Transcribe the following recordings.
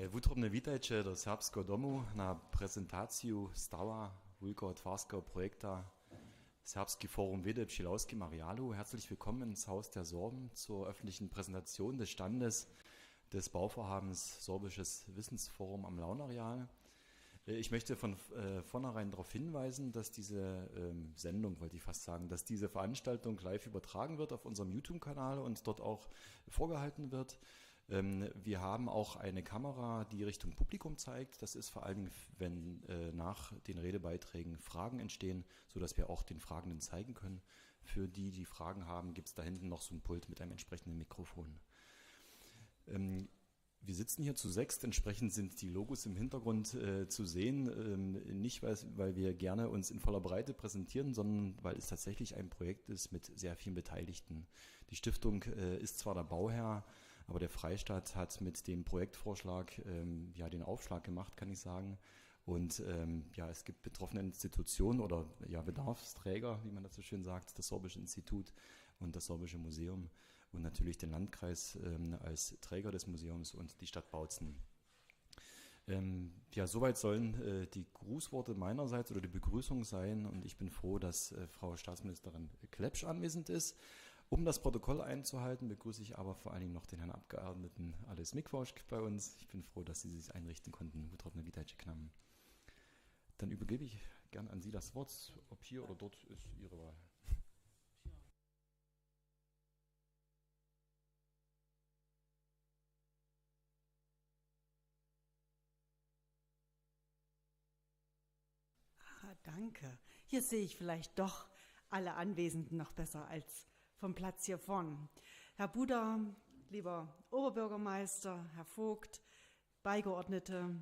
Wutrobne witajcie do Serbskiego domu na prezentaciju stała Wujko Otwarskiego projekta Serbski Forum Wede Pschilowski Marialu. Herzlich willkommen ins Haus der Sorben zur öffentlichen Präsentation des Standes des Bauvorhabens Sorbisches Wissensforum am Launareal. Ich möchte von vornherein darauf hinweisen, dass diese Sendung, wollte ich fast sagen, dass diese Veranstaltung live übertragen wird auf unserem YouTube-Kanal und dort auch vorgehalten wird. Wir haben auch eine Kamera, die Richtung Publikum zeigt. Das ist vor allem, wenn nach den Redebeiträgen Fragen entstehen, sodass wir auch den Fragenden zeigen können. Für die, die Fragen haben, gibt es da hinten noch so ein Pult mit einem entsprechenden Mikrofon. Wir sitzen hier zu sechst, entsprechend sind die Logos im Hintergrund zu sehen, nicht weil wir gerne uns in voller Breite präsentieren, sondern weil es tatsächlich ein Projekt ist mit sehr vielen Beteiligten. Die Stiftung ist zwar der Bauherr, aber der Freistaat hat mit dem Projektvorschlag den Aufschlag gemacht, kann ich sagen. Und es gibt betroffene Institutionen oder Bedarfsträger, wie man das so schön sagt, das Sorbische Institut und das Sorbische Museum und natürlich den Landkreis als Träger des Museums und die Stadt Bautzen. Soweit sollen die Grußworte meinerseits oder die Begrüßung sein und ich bin froh, dass Frau Staatsministerin Klepsch anwesend ist. Um das Protokoll einzuhalten, begrüße ich aber vor allen Dingen noch den Herrn Abgeordneten Alois Mikvoschk bei uns. Ich bin froh, dass Sie sich einrichten konnten. Wutrobne witajcie k nam. Dann übergebe ich gern an Sie das Wort. Ob hier oder dort ist Ihre Wahl. Danke. Hier sehe ich vielleicht doch alle Anwesenden noch besser als vom Platz hier vorn. Herr Buda, lieber Oberbürgermeister, Herr Vogt, Beigeordnete,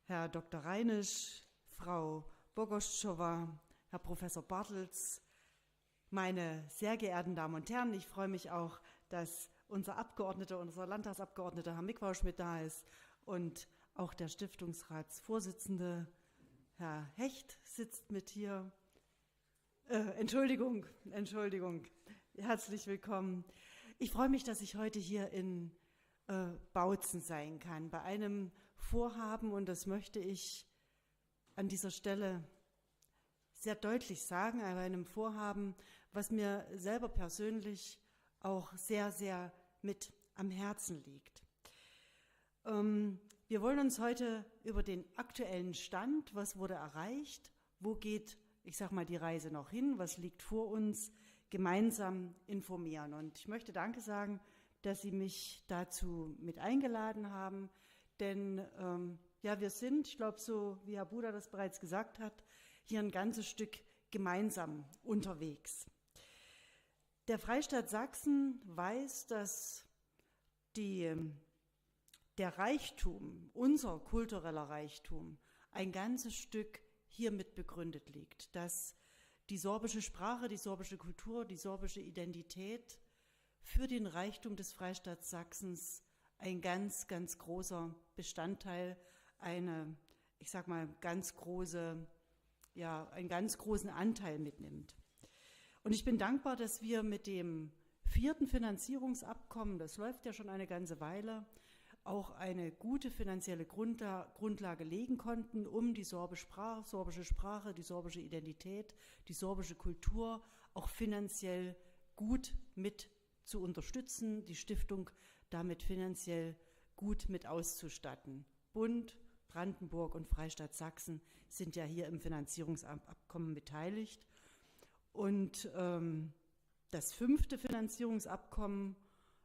Herr Dr. Reinisch, Frau Bogoschowa, Herr Professor Bartels, meine sehr geehrten Damen und Herren, ich freue mich auch, dass unser Landtagsabgeordneter Herr Mikvosch mit da ist und auch der Stiftungsratsvorsitzende Herr Hecht sitzt mit hier. Entschuldigung. Herzlich willkommen. Ich freue mich, dass ich heute hier in Bautzen sein kann, bei einem Vorhaben, und das möchte ich an dieser Stelle sehr deutlich sagen, bei einem Vorhaben, was mir selber persönlich auch sehr, sehr mit am Herzen liegt. Wir wollen uns heute über den aktuellen Stand, was wurde erreicht, wo geht, ich sag mal, die Reise noch hin, was liegt vor uns, gemeinsam informieren. Und ich möchte Danke sagen, dass Sie mich dazu mit eingeladen haben, denn wir sind, ich glaube, so wie Herr Buda das bereits gesagt hat, hier ein ganzes Stück gemeinsam unterwegs. Der Freistaat Sachsen weiß, dass der Reichtum, unser kultureller Reichtum, ein ganzes Stück hiermit begründet liegt, dass die sorbische Sprache, die sorbische Kultur, die sorbische Identität für den Reichtum des Freistaats Sachsens ein ganz, ganz großer Bestandteil, einen ganz großen Anteil mitnimmt. Und ich bin dankbar, dass wir mit dem 4. Finanzierungsabkommen, das läuft ja schon eine ganze Weile, auch eine gute finanzielle Grundlage legen konnten, um die sorbische Sprache, die sorbische Identität, die sorbische Kultur auch finanziell gut mit zu unterstützen, die Stiftung damit finanziell gut mit auszustatten. Bund, Brandenburg und Freistaat Sachsen sind ja hier im Finanzierungsabkommen beteiligt. Und das 5. Finanzierungsabkommen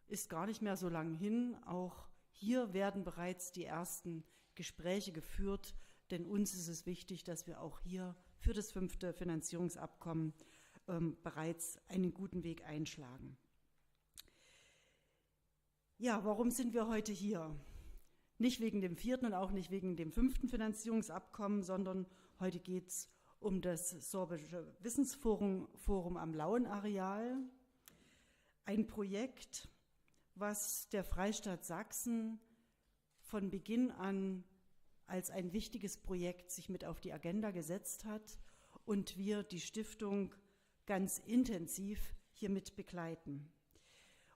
ist gar nicht mehr so lang hin. Auch hier werden bereits die ersten Gespräche geführt, denn uns ist es wichtig, dass wir auch hier für das 5. Finanzierungsabkommen bereits einen guten Weg einschlagen. Ja, warum sind wir heute hier? Nicht wegen dem 4. und auch nicht wegen dem 5. Finanzierungsabkommen, sondern heute geht es um das Sorbische Wissensforum am Lauenareal. Ein Projekt, was der Freistaat Sachsen von Beginn an als ein wichtiges Projekt sich mit auf die Agenda gesetzt hat und wir die Stiftung ganz intensiv hiermit begleiten.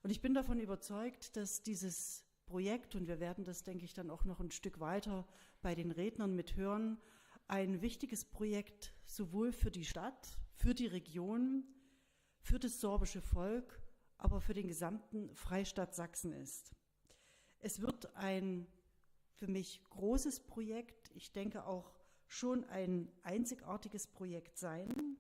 Und ich bin davon überzeugt, dass dieses Projekt, und wir werden das, denke ich, dann auch noch ein Stück weiter bei den Rednern mithören, ein wichtiges Projekt sowohl für die Stadt, für die Region, für das sorbische Volk, aber für den gesamten Freistaat Sachsen ist. Es wird ein für mich großes Projekt, ich denke auch schon ein einzigartiges Projekt sein.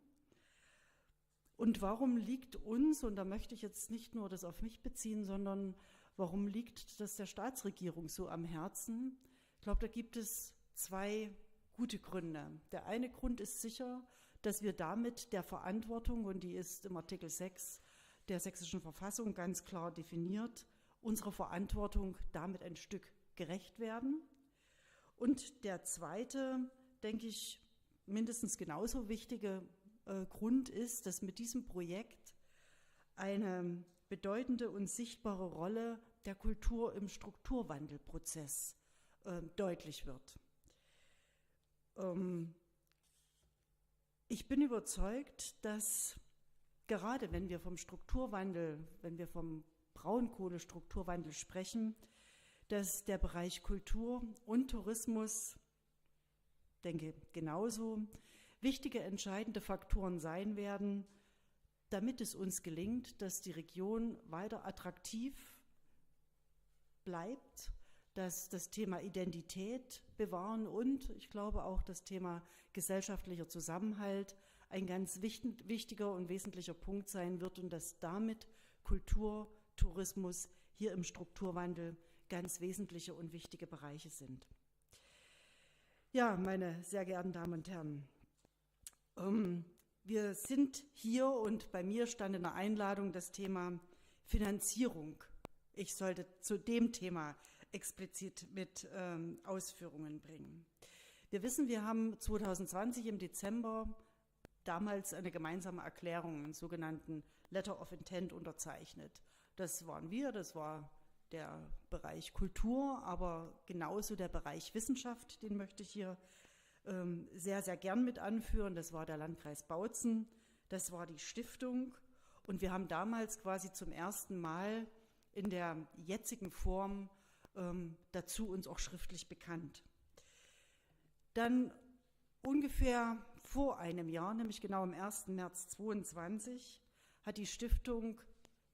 Und warum liegt uns, und da möchte ich jetzt nicht nur das auf mich beziehen, sondern warum liegt das der Staatsregierung so am Herzen? Ich glaube, da gibt es zwei gute Gründe. Der eine Grund ist sicher, dass wir damit der Verantwortung, und die ist im Artikel 6 der Sächsischen Verfassung ganz klar definiert, unserer Verantwortung damit ein Stück gerecht werden. Und der zweite, denke ich, mindestens genauso wichtige Grund ist, dass mit diesem Projekt eine bedeutende und sichtbare Rolle der Kultur im Strukturwandelprozess deutlich wird. Ich bin überzeugt, dass gerade wenn wir vom Strukturwandel, wenn wir vom Braunkohlestrukturwandel sprechen, dass der Bereich Kultur und Tourismus, denke genauso, wichtige, entscheidende Faktoren sein werden, damit es uns gelingt, dass die Region weiter attraktiv bleibt, dass das Thema Identität bewahren und ich glaube auch das Thema gesellschaftlicher Zusammenhalt ein ganz wichtiger und wesentlicher Punkt sein wird und dass damit Kultur, Tourismus hier im Strukturwandel ganz wesentliche und wichtige Bereiche sind. Ja, meine sehr geehrten Damen und Herren, wir sind hier und bei mir stand in der Einladung das Thema Finanzierung. Ich sollte zu dem Thema explizit mit Ausführungen bringen. Wir wissen, wir haben 2020 im Dezember damals eine gemeinsame Erklärung, einen sogenannten Letter of Intent unterzeichnet. Das waren wir, das war der Bereich Kultur, aber genauso der Bereich Wissenschaft, den möchte ich hier sehr, sehr gern mit anführen. Das war der Landkreis Bautzen, das war die Stiftung und wir haben damals quasi zum ersten Mal in der jetzigen Form dazu uns auch schriftlich bekannt. Dann ungefähr vor einem Jahr, nämlich genau am 1. März 2022, hat die Stiftung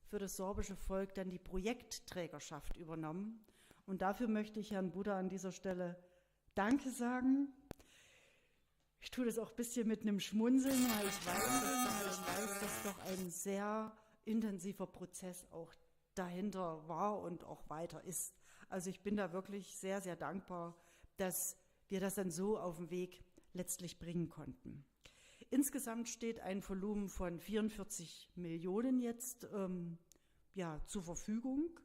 für das sorbische Volk dann die Projektträgerschaft übernommen. Und dafür möchte ich Herrn Buddha an dieser Stelle Danke sagen. Ich tue das auch ein bisschen mit einem Schmunzeln, weil ich weiß, dass doch ein sehr intensiver Prozess auch dahinter war und auch weiter ist. Also ich bin da wirklich sehr, sehr dankbar, dass wir das dann so auf den Weg letztlich bringen konnten. Insgesamt steht ein Volumen von 44 Millionen jetzt zur Verfügung.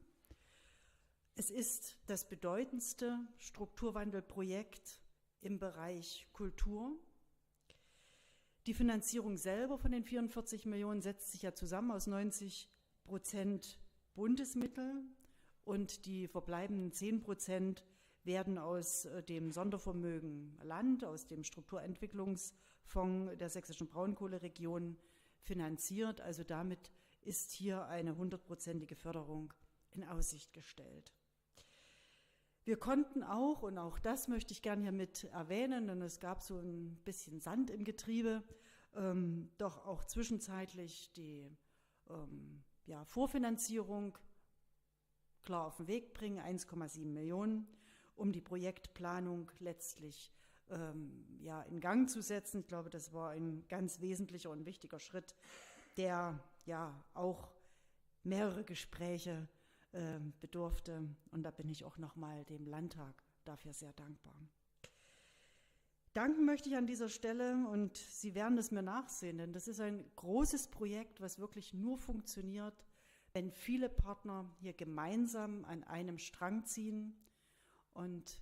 Es ist das bedeutendste Strukturwandelprojekt im Bereich Kultur. Die Finanzierung selber von den 44 Millionen setzt sich ja zusammen aus 90% Bundesmittel und die verbleibenden 10% werden aus dem Sondervermögen Land, aus dem Strukturentwicklungsfonds der sächsischen Braunkohleregion finanziert. Also damit ist hier eine 100%ige Förderung in Aussicht gestellt. Wir konnten auch, und auch das möchte ich gerne hier mit erwähnen, denn es gab so ein bisschen Sand im Getriebe, doch auch zwischenzeitlich die Vorfinanzierung klar auf den Weg bringen, 1,7 Millionen, um die Projektplanung letztlich in Gang zu setzen. Ich glaube, das war ein ganz wesentlicher und wichtiger Schritt, der ja auch mehrere Gespräche bedurfte. Und da bin ich auch nochmal dem Landtag dafür sehr dankbar. Danken möchte ich an dieser Stelle, und Sie werden es mir nachsehen, denn das ist ein großes Projekt, was wirklich nur funktioniert, wenn viele Partner hier gemeinsam an einem Strang ziehen. Und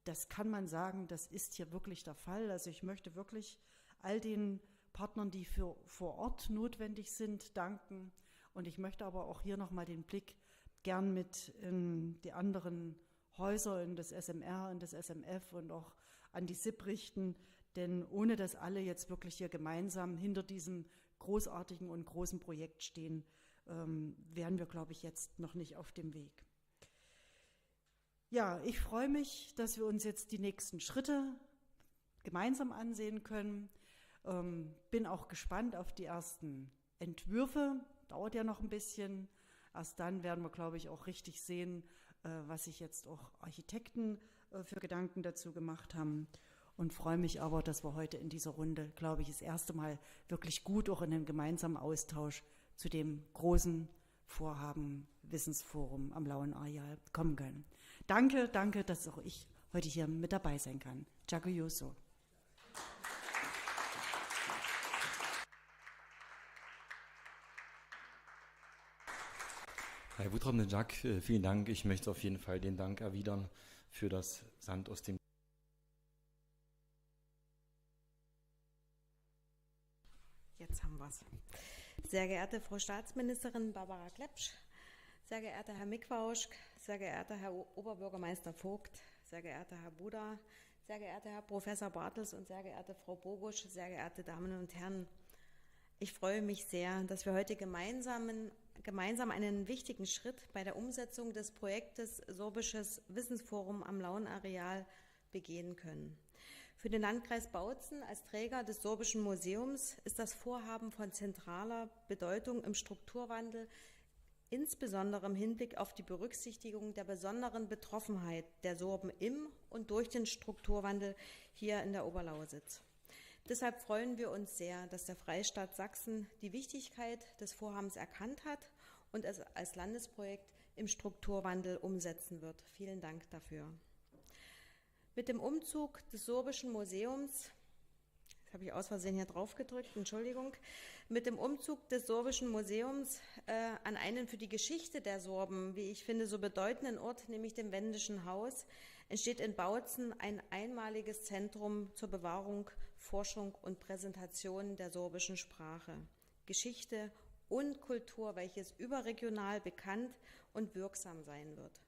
das kann man sagen, das ist hier wirklich der Fall. Also ich möchte wirklich all den Partnern, die vor Ort notwendig sind, danken. Und ich möchte aber auch hier nochmal den Blick gern mit in die anderen Häuser, in das SMR, in das SMF und auch an die SIP richten. Denn ohne dass alle jetzt wirklich hier gemeinsam hinter diesem großartigen und großen Projekt stehen, wären wir, glaube ich, jetzt noch nicht auf dem Weg. Ja, ich freue mich, dass wir uns jetzt die nächsten Schritte gemeinsam ansehen können. Bin auch gespannt auf die ersten Entwürfe. Dauert ja noch ein bisschen. Erst dann werden wir, glaube ich, auch richtig sehen, was sich jetzt auch Architekten für Gedanken dazu gemacht haben. Und freue mich aber, dass wir heute in dieser Runde, glaube ich, das erste Mal wirklich gut auch in einen gemeinsamen Austausch zu dem großen Vorhaben Wissensforum am Lauen Areal kommen können. Danke, dass auch ich heute hier mit dabei sein kann. Giacomo. Herr Woutram-de-Jacques, vielen Dank. Ich möchte auf jeden Fall den Dank erwidern für das Sand aus dem. Jetzt haben wir es. Sehr geehrte Frau Staatsministerin Barbara Klepsch, sehr geehrter Herr Mikwauschk, sehr geehrter Herr Oberbürgermeister Vogt, sehr geehrter Herr Buda, sehr geehrter Herr Professor Bartels und sehr geehrte Frau Bogusch, sehr geehrte Damen und Herren. Ich freue mich sehr, dass wir heute gemeinsam einen wichtigen Schritt bei der Umsetzung des Projektes Sorbisches Wissensforum am Lauen Areal begehen können. Für den Landkreis Bautzen als Träger des Sorbischen Museums ist das Vorhaben von zentraler Bedeutung im Strukturwandel, insbesondere im Hinblick auf die Berücksichtigung der besonderen Betroffenheit der Sorben im und durch den Strukturwandel hier in der Oberlausitz. Deshalb freuen wir uns sehr, dass der Freistaat Sachsen die Wichtigkeit des Vorhabens erkannt hat und es als Landesprojekt im Strukturwandel umsetzen wird. Vielen Dank dafür. Mit dem Umzug des Sorbischen Museums, das habe ich aus Versehen hier drauf gedrückt, Entschuldigung, mit dem Umzug des Sorbischen Museums an einen für die Geschichte der Sorben, wie ich finde, so bedeutenden Ort, nämlich dem Wendischen Haus, entsteht in Bautzen ein einmaliges Zentrum zur Bewahrung, Forschung und Präsentation der sorbischen Sprache, Geschichte und Kultur, welches überregional bekannt und wirksam sein wird.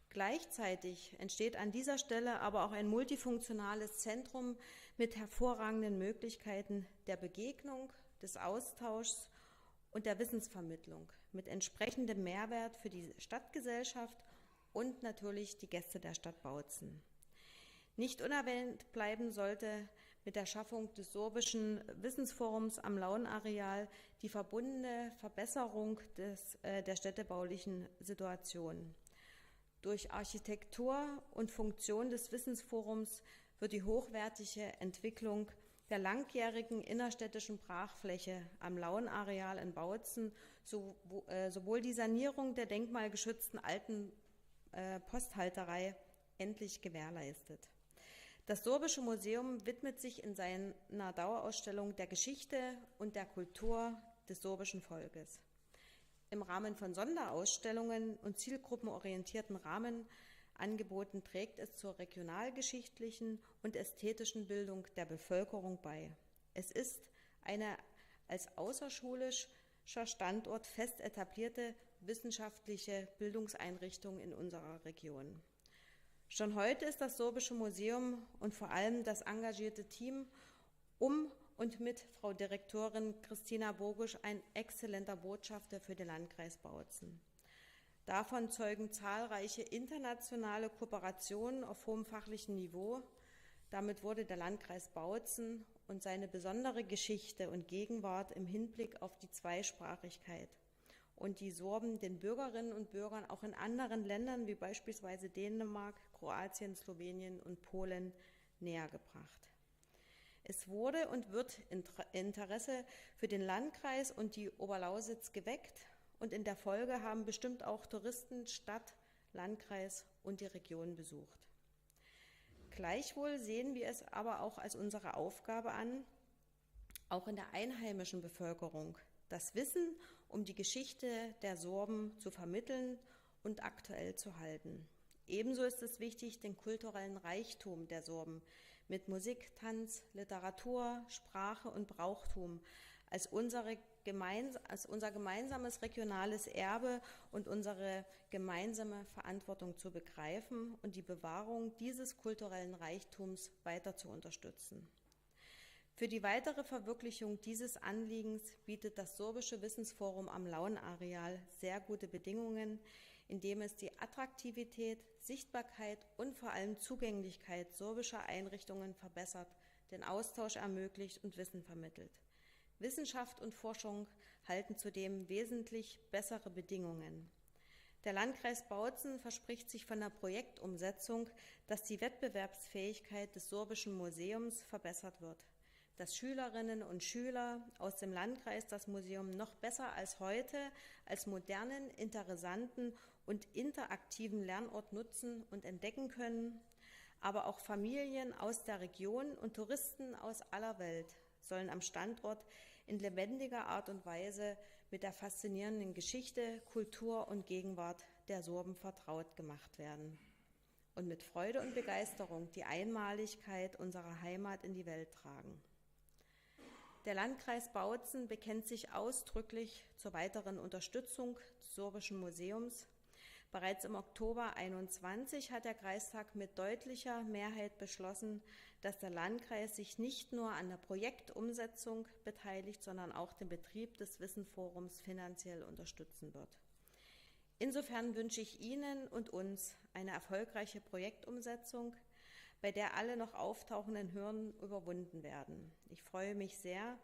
Gleichzeitig entsteht an dieser Stelle aber auch ein multifunktionales Zentrum mit hervorragenden Möglichkeiten der Begegnung, des Austauschs und der Wissensvermittlung mit entsprechendem Mehrwert für die Stadtgesellschaft und natürlich die Gäste der Stadt Bautzen. Nicht unerwähnt bleiben sollte mit der Schaffung des Sorbischen Wissensforums am Lauenareal die verbundene Verbesserung der städtebaulichen Situation. Durch Architektur und Funktion des Wissensforums wird die hochwertige Entwicklung der langjährigen innerstädtischen Brachfläche am Lauenareal in Bautzen sowohl die Sanierung der denkmalgeschützten alten Posthalterei endlich gewährleistet. Das Sorbische Museum widmet sich in seiner Dauerausstellung der Geschichte und der Kultur des sorbischen Volkes. Im Rahmen von Sonderausstellungen und zielgruppenorientierten Rahmenangeboten trägt es zur regionalgeschichtlichen und ästhetischen Bildung der Bevölkerung bei. Es ist eine als außerschulischer Standort fest etablierte wissenschaftliche Bildungseinrichtung in unserer Region. Schon heute ist das Sorbische Museum und vor allem das engagierte Team und mit Frau Direktorin Christina Bogusch ein exzellenter Botschafter für den Landkreis Bautzen. Davon zeugen zahlreiche internationale Kooperationen auf hohem fachlichen Niveau. Damit wurde der Landkreis Bautzen und seine besondere Geschichte und Gegenwart im Hinblick auf die Zweisprachigkeit und die Sorben den Bürgerinnen und Bürgern auch in anderen Ländern wie beispielsweise Dänemark, Kroatien, Slowenien und Polen nähergebracht. Es wurde und wird Interesse für den Landkreis und die Oberlausitz geweckt und in der Folge haben bestimmt auch Touristen Stadt, Landkreis und die Region besucht. Gleichwohl sehen wir es aber auch als unsere Aufgabe an, auch in der einheimischen Bevölkerung das Wissen um die Geschichte der Sorben zu vermitteln und aktuell zu halten. Ebenso ist es wichtig, den kulturellen Reichtum der Sorben mit Musik, Tanz, Literatur, Sprache und Brauchtum als unser gemeinsames regionales Erbe und unsere gemeinsame Verantwortung zu begreifen und die Bewahrung dieses kulturellen Reichtums weiter zu unterstützen. Für die weitere Verwirklichung dieses Anliegens bietet das Sorbische Wissensforum am Lauenareal sehr gute Bedingungen, indem es die Attraktivität, Sichtbarkeit und vor allem Zugänglichkeit sorbischer Einrichtungen verbessert, den Austausch ermöglicht und Wissen vermittelt. Wissenschaft und Forschung halten zudem wesentlich bessere Bedingungen. Der Landkreis Bautzen verspricht sich von der Projektumsetzung, dass die Wettbewerbsfähigkeit des Sorbischen Museums verbessert wird, dass Schülerinnen und Schüler aus dem Landkreis das Museum noch besser als heute als modernen, interessanten und interaktiven Lernort nutzen und entdecken können, aber auch Familien aus der Region und Touristen aus aller Welt sollen am Standort in lebendiger Art und Weise mit der faszinierenden Geschichte, Kultur und Gegenwart der Sorben vertraut gemacht werden und mit Freude und Begeisterung die Einmaligkeit unserer Heimat in die Welt tragen. Der Landkreis Bautzen bekennt sich ausdrücklich zur weiteren Unterstützung des Sorbischen Museums. Bereits im Oktober 2021 hat der Kreistag mit deutlicher Mehrheit beschlossen, dass der Landkreis sich nicht nur an der Projektumsetzung beteiligt, sondern auch den Betrieb des Wissenforums finanziell unterstützen wird. Insofern wünsche ich Ihnen und uns eine erfolgreiche Projektumsetzung, bei der alle noch auftauchenden Hürden überwunden werden. Ich freue mich sehr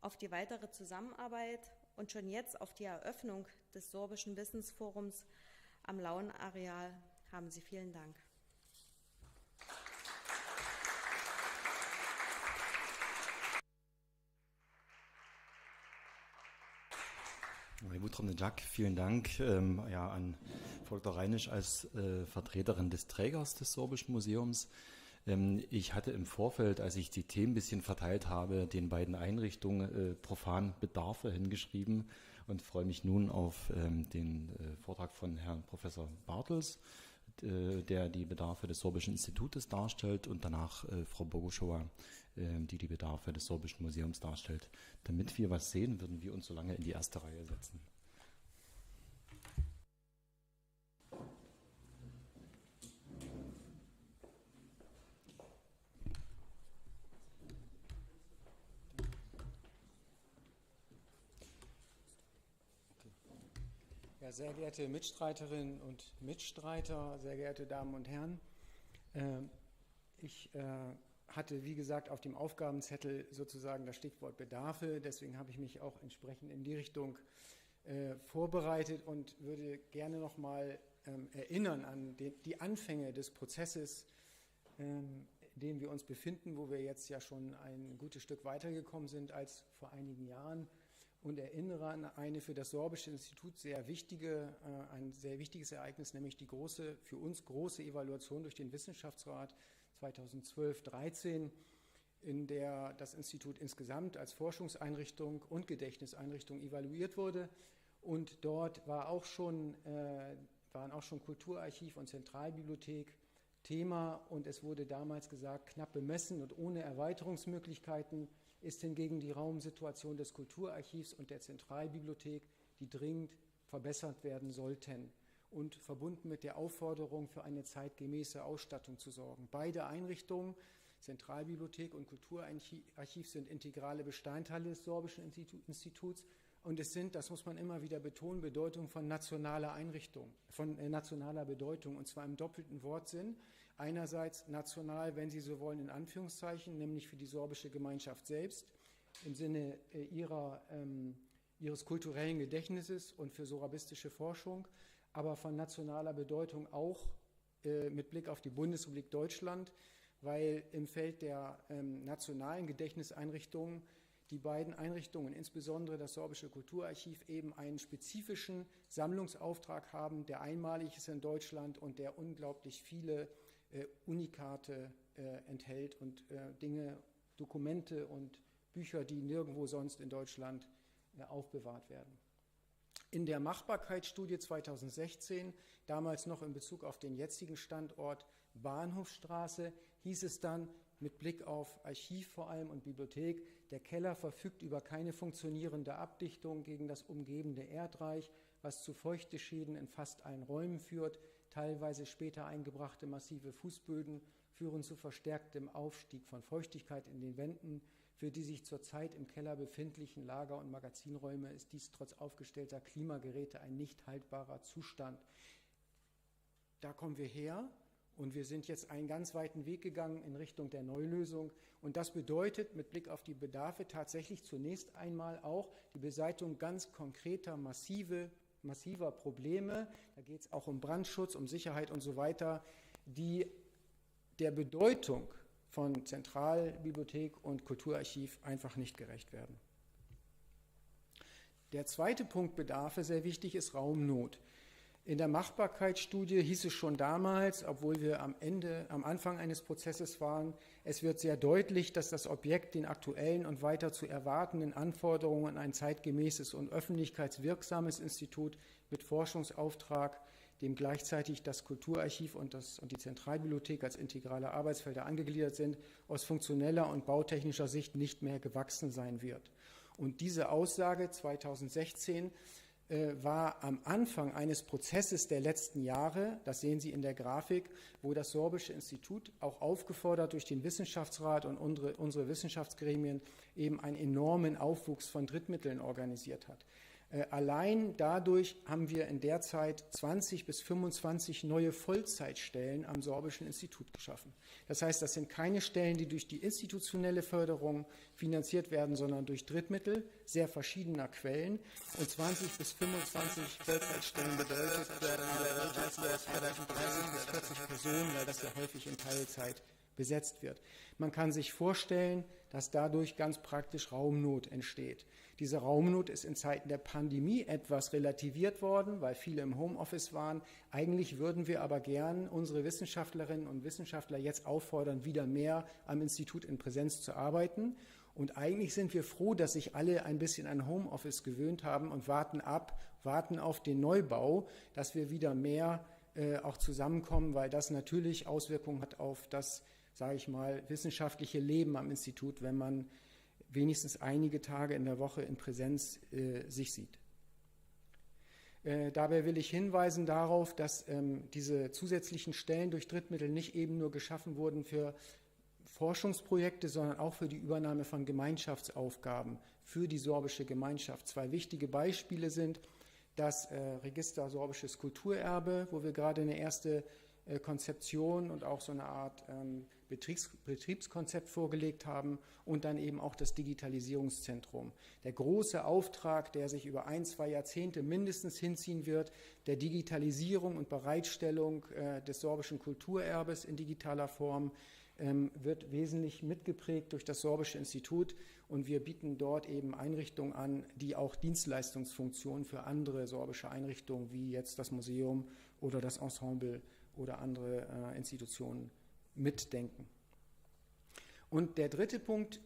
auf die weitere Zusammenarbeit und schon jetzt auf die Eröffnung des Sorbischen Wissensforums am Lauenareal. Haben Sie vielen Dank. Jack, vielen Dank an Volker Reinisch als Vertreterin des Trägers des Sorbischen Museums. Ich hatte im Vorfeld, als ich die Themen ein bisschen verteilt habe, den beiden Einrichtungen profan Bedarfe hingeschrieben und freue mich nun auf den Vortrag von Herrn Professor Bartels, der die Bedarfe des Sorbischen Institutes darstellt, und danach Frau Boguschova, die die Bedarfe des Sorbischen Museums darstellt. Damit wir was sehen, würden wir uns so lange in die erste Reihe setzen. Ja, sehr geehrte Mitstreiterinnen und Mitstreiter, sehr geehrte Damen und Herren, ich hatte, wie gesagt, auf dem Aufgabenzettel sozusagen das Stichwort Bedarfe, deswegen habe ich mich auch entsprechend in die Richtung vorbereitet und würde gerne noch mal erinnern an die Anfänge des Prozesses, in dem wir uns befinden, wo wir jetzt ja schon ein gutes Stück weitergekommen sind als vor einigen Jahren, und erinnere an eine für das Sorbische Institut ein sehr wichtiges Ereignis, nämlich die für uns große Evaluation durch den Wissenschaftsrat 2012/13, in der das Institut insgesamt als Forschungseinrichtung und Gedächtniseinrichtung evaluiert wurde. Und dort waren auch schon Kulturarchiv und Zentralbibliothek Thema, und es wurde damals gesagt, knapp bemessen und ohne Erweiterungsmöglichkeiten ist hingegen die Raumsituation des Kulturarchivs und der Zentralbibliothek, die dringend verbessert werden sollten, und verbunden mit der Aufforderung, für eine zeitgemäße Ausstattung zu sorgen. Beide Einrichtungen, Zentralbibliothek und Kulturarchiv, sind integrale Bestandteile des Sorbischen Instituts, und es sind, das muss man immer wieder betonen, Bedeutung von nationaler Bedeutung, und zwar im doppelten Wortsinn. Einerseits national, wenn Sie so wollen, in Anführungszeichen, nämlich für die sorbische Gemeinschaft selbst, im Sinne ihres kulturellen Gedächtnisses und für sorabistische Forschung, aber von nationaler Bedeutung auch mit Blick auf die Bundesrepublik Deutschland, weil im Feld der nationalen Gedächtniseinrichtungen die beiden Einrichtungen, insbesondere das Sorbische Kulturarchiv, eben einen spezifischen Sammlungsauftrag haben, der einmalig ist in Deutschland und der unglaublich viele Unikate enthält und Dinge, Dokumente und Bücher, die nirgendwo sonst in Deutschland aufbewahrt werden. In der Machbarkeitsstudie 2016, damals noch in Bezug auf den jetzigen Standort Bahnhofstraße, hieß es dann mit Blick auf Archiv vor allem und Bibliothek, der Keller verfügt über keine funktionierende Abdichtung gegen das umgebende Erdreich, was zu Feuchteschäden in fast allen Räumen führt. Teilweise später eingebrachte massive Fußböden führen zu verstärktem Aufstieg von Feuchtigkeit in den Wänden. Für die sich zurzeit im Keller befindlichen Lager- und Magazinräume ist dies trotz aufgestellter Klimageräte ein nicht haltbarer Zustand. da kommen wir her und wir sind jetzt einen ganz weiten Weg gegangen in Richtung der Neulösung. Und das bedeutet mit Blick auf die Bedarfe tatsächlich zunächst einmal auch die Beseitigung ganz konkreter, massiver Probleme. Da geht es auch um Brandschutz, um Sicherheit und so weiter, die der Bedeutung von Zentralbibliothek und Kulturarchiv einfach nicht gerecht werden. Der zweite Punkt Bedarfe, sehr wichtig, ist Raumnot. In der Machbarkeitsstudie hieß es schon damals, obwohl wir am Anfang eines Prozesses waren, es wird sehr deutlich, dass das Objekt den aktuellen und weiter zu erwartenden Anforderungen an ein zeitgemäßes und öffentlichkeitswirksames Institut mit Forschungsauftrag, dem gleichzeitig das Kulturarchiv und die Zentralbibliothek als integrale Arbeitsfelder angegliedert sind, aus funktioneller und bautechnischer Sicht nicht mehr gewachsen sein wird. Und diese Aussage 2016 war am Anfang eines Prozesses der letzten Jahre, das sehen Sie in der Grafik, wo das Sorbische Institut auch aufgefordert durch den Wissenschaftsrat und unsere Wissenschaftsgremien eben einen enormen Aufwuchs von Drittmitteln organisiert hat. Allein dadurch haben wir in der Zeit 20 bis 25 neue Vollzeitstellen am Sorbischen Institut geschaffen. Das heißt, das sind keine Stellen, die durch die institutionelle Förderung finanziert werden, sondern durch Drittmittel sehr verschiedener Quellen. Und 20 bis 25 Vollzeitstellen bedeutet, dass 30 bis 40 Personen, weil das ja häufig in Teilzeit besetzt wird. Man kann sich vorstellen, dass dadurch ganz praktisch Raumnot entsteht. Diese Raumnot ist in Zeiten der Pandemie etwas relativiert worden, weil viele im Homeoffice waren. Eigentlich würden wir aber gern unsere Wissenschaftlerinnen und Wissenschaftler jetzt auffordern, wieder mehr am Institut in Präsenz zu arbeiten. Und eigentlich sind wir froh, dass sich alle ein bisschen an Homeoffice gewöhnt haben und warten auf den Neubau, dass wir wieder mehr auch zusammenkommen, weil das natürlich Auswirkungen hat auf das, sage ich mal, wissenschaftliche Leben am Institut, wenn man wenigstens einige Tage in der Woche in Präsenz sich sieht. Dabei will ich hinweisen darauf, dass diese zusätzlichen Stellen durch Drittmittel nicht eben nur geschaffen wurden für Forschungsprojekte, sondern auch für die Übernahme von Gemeinschaftsaufgaben für die sorbische Gemeinschaft. Zwei wichtige Beispiele sind das Register Sorbisches Kulturerbe, wo wir gerade eine erste Konzeption und auch so eine Art Betriebskonzept vorgelegt haben und dann eben auch das Digitalisierungszentrum. Der große Auftrag, der sich über 1-2 Jahrzehnte mindestens hinziehen wird, der Digitalisierung und Bereitstellung des sorbischen Kulturerbes in digitaler Form, wird wesentlich mitgeprägt durch das Sorbische Institut und wir bieten dort eben Einrichtungen an, die auch Dienstleistungsfunktionen für andere sorbische Einrichtungen wie jetzt das Museum oder das Ensemble oder andere Institutionen mitdenken. Und der dritte Punkt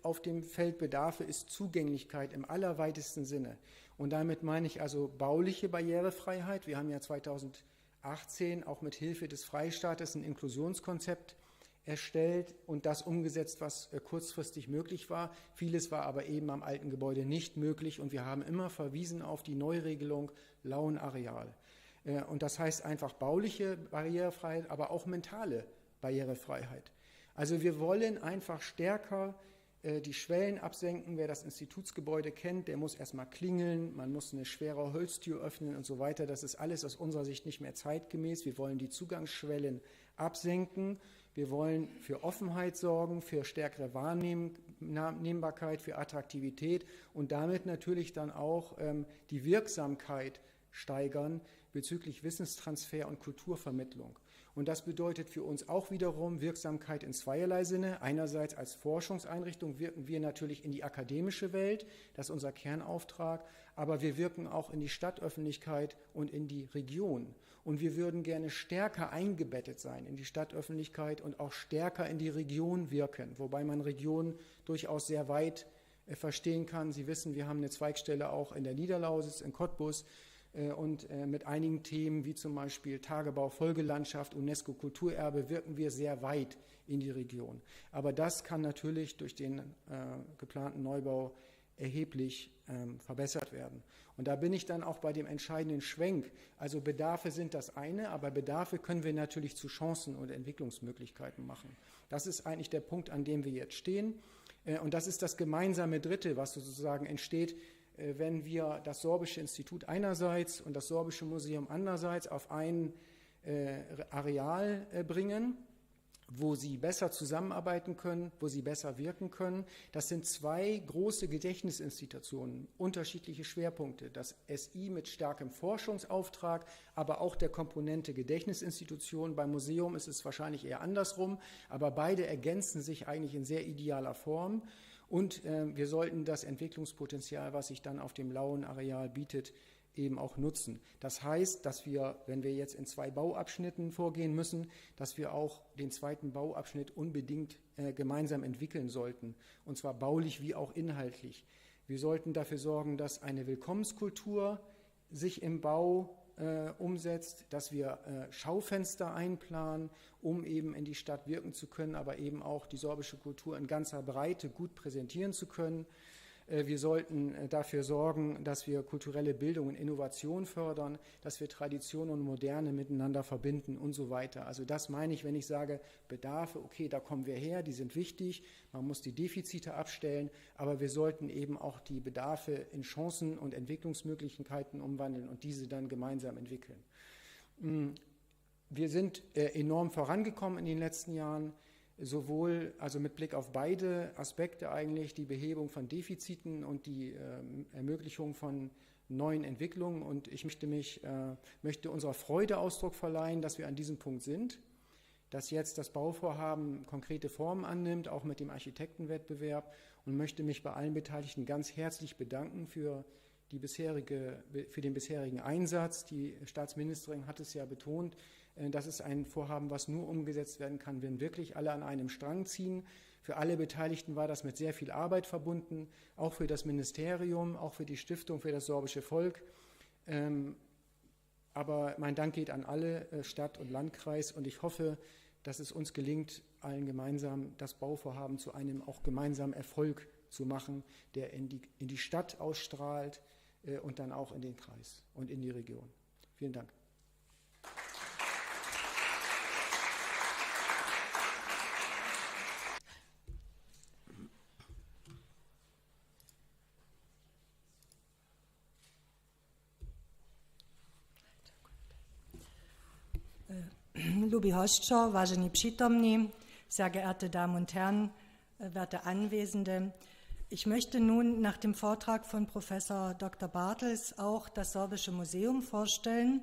auf dem Feld Bedarfe ist Zugänglichkeit im allerweitesten Sinne. Und damit meine ich also bauliche Barrierefreiheit. Wir haben ja 2018 auch mit Hilfe des Freistaates ein Inklusionskonzept erstellt und das umgesetzt, was kurzfristig möglich war. Vieles war aber eben am alten Gebäude nicht möglich und wir haben immer verwiesen auf die Neuregelung Lauenareal. Und das heißt einfach bauliche Barrierefreiheit, aber auch mentale Barrierefreiheit. Also wir wollen einfach stärker die Schwellen absenken. Wer das Institutsgebäude kennt, der muss erstmal klingeln, man muss eine schwere Holztür öffnen und so weiter. Das ist alles aus unserer Sicht nicht mehr zeitgemäß. Wir wollen die Zugangsschwellen absenken. Wir wollen für Offenheit sorgen, für stärkere Wahrnehmbarkeit, für Attraktivität und damit natürlich dann auch die Wirksamkeit steigern bezüglich Wissenstransfer und Kulturvermittlung. Und das bedeutet für uns auch wiederum Wirksamkeit in zweierlei Sinne. Einerseits als Forschungseinrichtung wirken wir natürlich in die akademische Welt, das ist unser Kernauftrag, aber wir wirken auch in die Stadtöffentlichkeit und in die Region. Und wir würden gerne stärker eingebettet sein in die Stadtöffentlichkeit und auch stärker in die Region wirken, wobei man Region durchaus sehr weit verstehen kann. Sie wissen, wir haben eine Zweigstelle auch in der Niederlausitz, in Cottbus, und mit einigen Themen wie zum Beispiel Tagebau, Folgelandschaft, UNESCO-Kulturerbe wirken wir sehr weit in die Region. Aber das kann natürlich durch den geplanten Neubau erheblich verbessert werden. Und da bin ich dann auch bei dem entscheidenden Schwenk. Also Bedarfe sind das eine, aber Bedarfe können wir natürlich zu Chancen und Entwicklungsmöglichkeiten machen. Das ist eigentlich der Punkt, an dem wir jetzt stehen. Und das ist das gemeinsame Dritte, was sozusagen entsteht, wenn wir das Sorbische Institut einerseits und das Sorbische Museum andererseits auf einen Areal bringen, wo sie besser zusammenarbeiten können, wo sie besser wirken können. Das sind 2 große Gedächtnisinstitutionen, unterschiedliche Schwerpunkte. Das SI mit starkem Forschungsauftrag, aber auch der Komponente Gedächtnisinstitution. Beim Museum ist es wahrscheinlich eher andersrum, aber beide ergänzen sich eigentlich in sehr idealer Form. Und wir sollten das Entwicklungspotenzial, was sich dann auf dem Lauen-Areal bietet, eben auch nutzen. Das heißt, dass wir, wenn wir jetzt in 2 Bauabschnitten vorgehen müssen, dass wir auch den zweiten Bauabschnitt unbedingt gemeinsam entwickeln sollten, und zwar baulich wie auch inhaltlich. Wir sollten dafür sorgen, dass eine Willkommenskultur sich im Bau umsetzt, dass wir Schaufenster einplanen, um eben in die Stadt wirken zu können, aber eben auch die sorbische Kultur in ganzer Breite gut präsentieren zu können. Wir sollten dafür sorgen, dass wir kulturelle Bildung und Innovation fördern, dass wir Tradition und Moderne miteinander verbinden und so weiter. Also das meine ich, wenn ich sage, Bedarfe, okay, da kommen wir her, die sind wichtig, man muss die Defizite abstellen, aber wir sollten eben auch die Bedarfe in Chancen und Entwicklungsmöglichkeiten umwandeln und diese dann gemeinsam entwickeln. Wir sind enorm vorangekommen in den letzten Jahren, sowohl also mit Blick auf beide Aspekte eigentlich, die Behebung von Defiziten und die Ermöglichung von neuen Entwicklungen. Und ich möchte unserer Freude Ausdruck verleihen, dass wir an diesem Punkt sind, dass jetzt das Bauvorhaben konkrete Formen annimmt, auch mit dem Architektenwettbewerb, und möchte mich bei allen Beteiligten ganz herzlich bedanken für den bisherigen Einsatz. Die Staatsministerin hat es ja betont, das ist ein Vorhaben, was nur umgesetzt werden kann, wenn wirklich alle an einem Strang ziehen. Für alle Beteiligten war das mit sehr viel Arbeit verbunden, auch für das Ministerium, auch für die Stiftung für das sorbische Volk. Aber mein Dank geht an alle, Stadt und Landkreis, und ich hoffe, dass es uns gelingt, allen gemeinsam das Bauvorhaben zu einem auch gemeinsamen Erfolg zu machen, der in die Stadt ausstrahlt und dann auch in den Kreis und in die Region. Vielen Dank. Lubi Hostschau, vážení přítomní, sehr geehrte Damen und Herren, werte Anwesende. Ich möchte nun nach dem Vortrag von Professor Dr. Bartels auch das Sorbische Museum vorstellen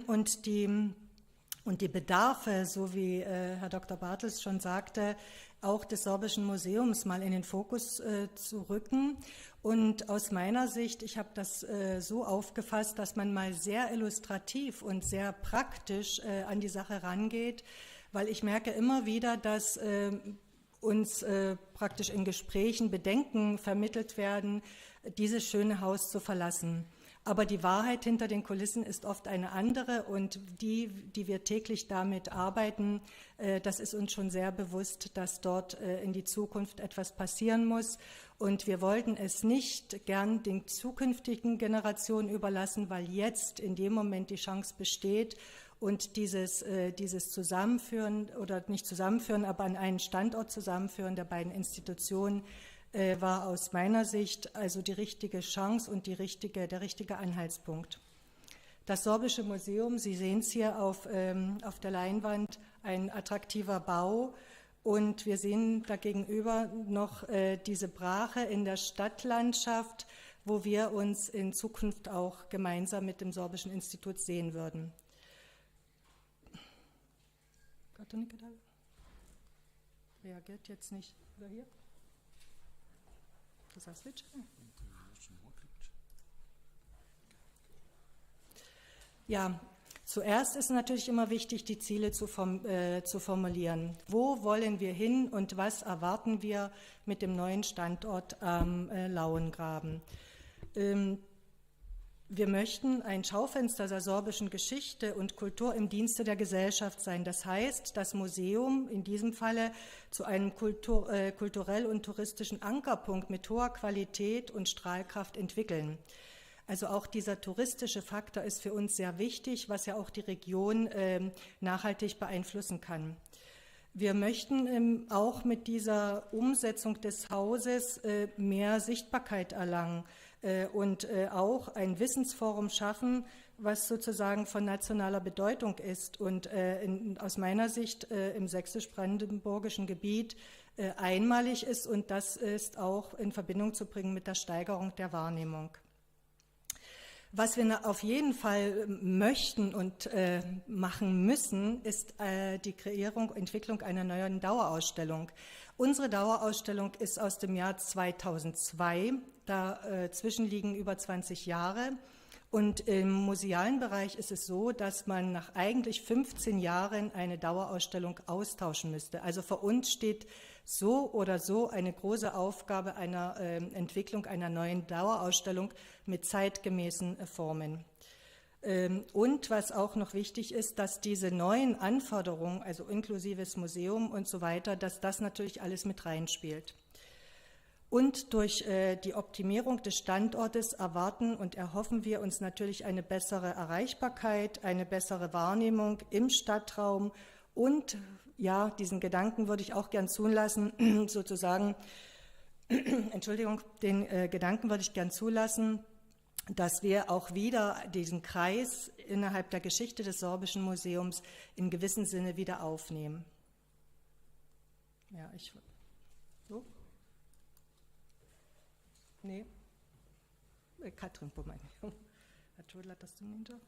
und die Bedarfe, so wie Herr Dr. Bartels schon sagte, auch des Sorbischen Museums mal in den Fokus zu rücken. Und aus meiner Sicht, ich habe das so aufgefasst, dass man mal sehr illustrativ und sehr praktisch an die Sache rangeht, weil ich merke immer wieder, dass uns praktisch in Gesprächen Bedenken vermittelt werden, dieses schöne Haus zu verlassen. Aber die Wahrheit hinter den Kulissen ist oft eine andere, und die wir täglich damit arbeiten, das ist uns schon sehr bewusst, dass dort in die Zukunft etwas passieren muss. Und wir wollten es nicht gern den zukünftigen Generationen überlassen, weil jetzt in dem Moment die Chance besteht, und dieses Zusammenführen, oder nicht Zusammenführen, aber an einen Standort Zusammenführen der beiden Institutionen war aus meiner Sicht also die richtige Chance und der richtige Anhaltspunkt. Das Sorbische Museum, Sie sehen es hier auf der Leinwand, ein attraktiver Bau, und wir sehen dagegenüber noch diese Brache in der Stadtlandschaft, wo wir uns in Zukunft auch gemeinsam mit dem Sorbischen Institut sehen würden. Reagiert jetzt nicht. Oder hier? Das heißt Switch. Ja, zuerst ist natürlich immer wichtig, die Ziele zu formulieren. Wo wollen wir hin und was erwarten wir mit dem neuen Standort am Lauengraben? Wir möchten ein Schaufenster der sorbischen Geschichte und Kultur im Dienste der Gesellschaft sein. Das heißt, das Museum in diesem Falle zu einem kulturell und touristischen Ankerpunkt mit hoher Qualität und Strahlkraft entwickeln. Also auch dieser touristische Faktor ist für uns sehr wichtig, was ja auch die Region nachhaltig beeinflussen kann. Wir möchten auch mit dieser Umsetzung des Hauses mehr Sichtbarkeit erlangen und auch ein Wissensforum schaffen, was sozusagen von nationaler Bedeutung ist und aus meiner Sicht im sächsisch-brandenburgischen Gebiet einmalig ist, und das ist auch in Verbindung zu bringen mit der Steigerung der Wahrnehmung. Was wir auf jeden Fall möchten und machen müssen, ist die Kreierung, Entwicklung einer neuen Dauerausstellung. Unsere Dauerausstellung ist aus dem Jahr 2002, dazwischen liegen über 20 Jahre. Und im musealen Bereich ist es so, dass man nach eigentlich 15 Jahren eine Dauerausstellung austauschen müsste. Also vor uns steht so oder so eine große Aufgabe einer Entwicklung einer neuen Dauerausstellung mit zeitgemäßen Formen. Und was auch noch wichtig ist, dass diese neuen Anforderungen, also inklusives Museum und so weiter, dass das natürlich alles mit reinspielt. Und durch die Optimierung des Standortes erwarten und erhoffen wir uns natürlich eine bessere Erreichbarkeit, eine bessere Wahrnehmung im Stadtraum und ja, diesen Gedanken würde ich auch gern zulassen, sozusagen, Entschuldigung, den Gedanken würde ich gern zulassen, dass wir auch wieder diesen Kreis innerhalb der Geschichte des Sorbischen Museums in gewissem Sinne wieder aufnehmen. Ja, so? Nee. Katrin på mig. Jeg tror det er mindre.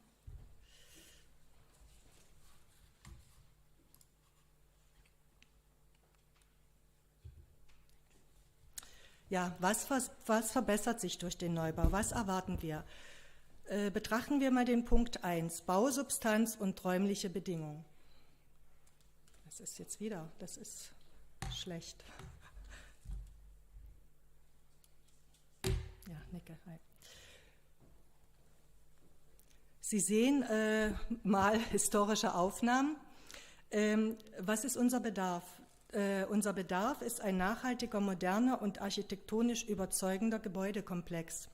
Ja, was verbessert sich durch den Neubau? Was erwarten wir? Betrachten wir mal den Punkt 1, Bausubstanz und räumliche Bedingungen. Das ist jetzt wieder, das ist schlecht. Ja, nicke. Hi. Sie sehen mal historische Aufnahmen. Was ist unser Bedarf? Unser Bedarf ist ein nachhaltiger, moderner und architektonisch überzeugender Gebäudekomplex.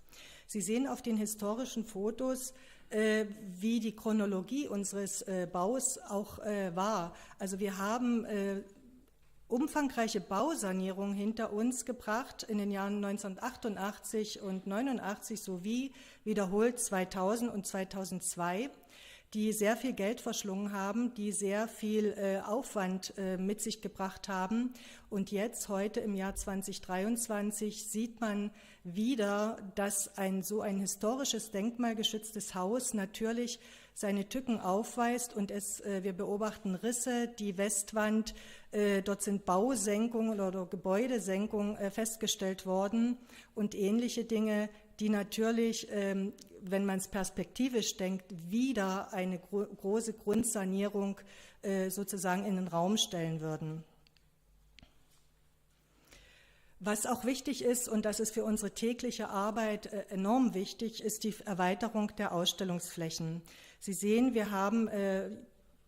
Sie sehen auf den historischen Fotos, wie die Chronologie unseres Baus auch war. Also wir haben umfangreiche Bausanierung hinter uns gebracht in den Jahren 1988 und 89 sowie wiederholt 2000 und 2002, die sehr viel Geld verschlungen haben, die sehr viel Aufwand mit sich gebracht haben. Und jetzt, heute im Jahr 2023, sieht man wieder, dass so ein historisches, denkmalgeschütztes Haus natürlich seine Tücken aufweist und wir beobachten Risse, die Westwand, dort sind Bausenkungen oder Gebäudesenkungen festgestellt worden und ähnliche Dinge, die natürlich, wenn man es perspektivisch denkt, wieder eine große Grundsanierung sozusagen in den Raum stellen würden. Was auch wichtig ist, und das ist für unsere tägliche Arbeit enorm wichtig, ist die Erweiterung der Ausstellungsflächen. Sie sehen, wir haben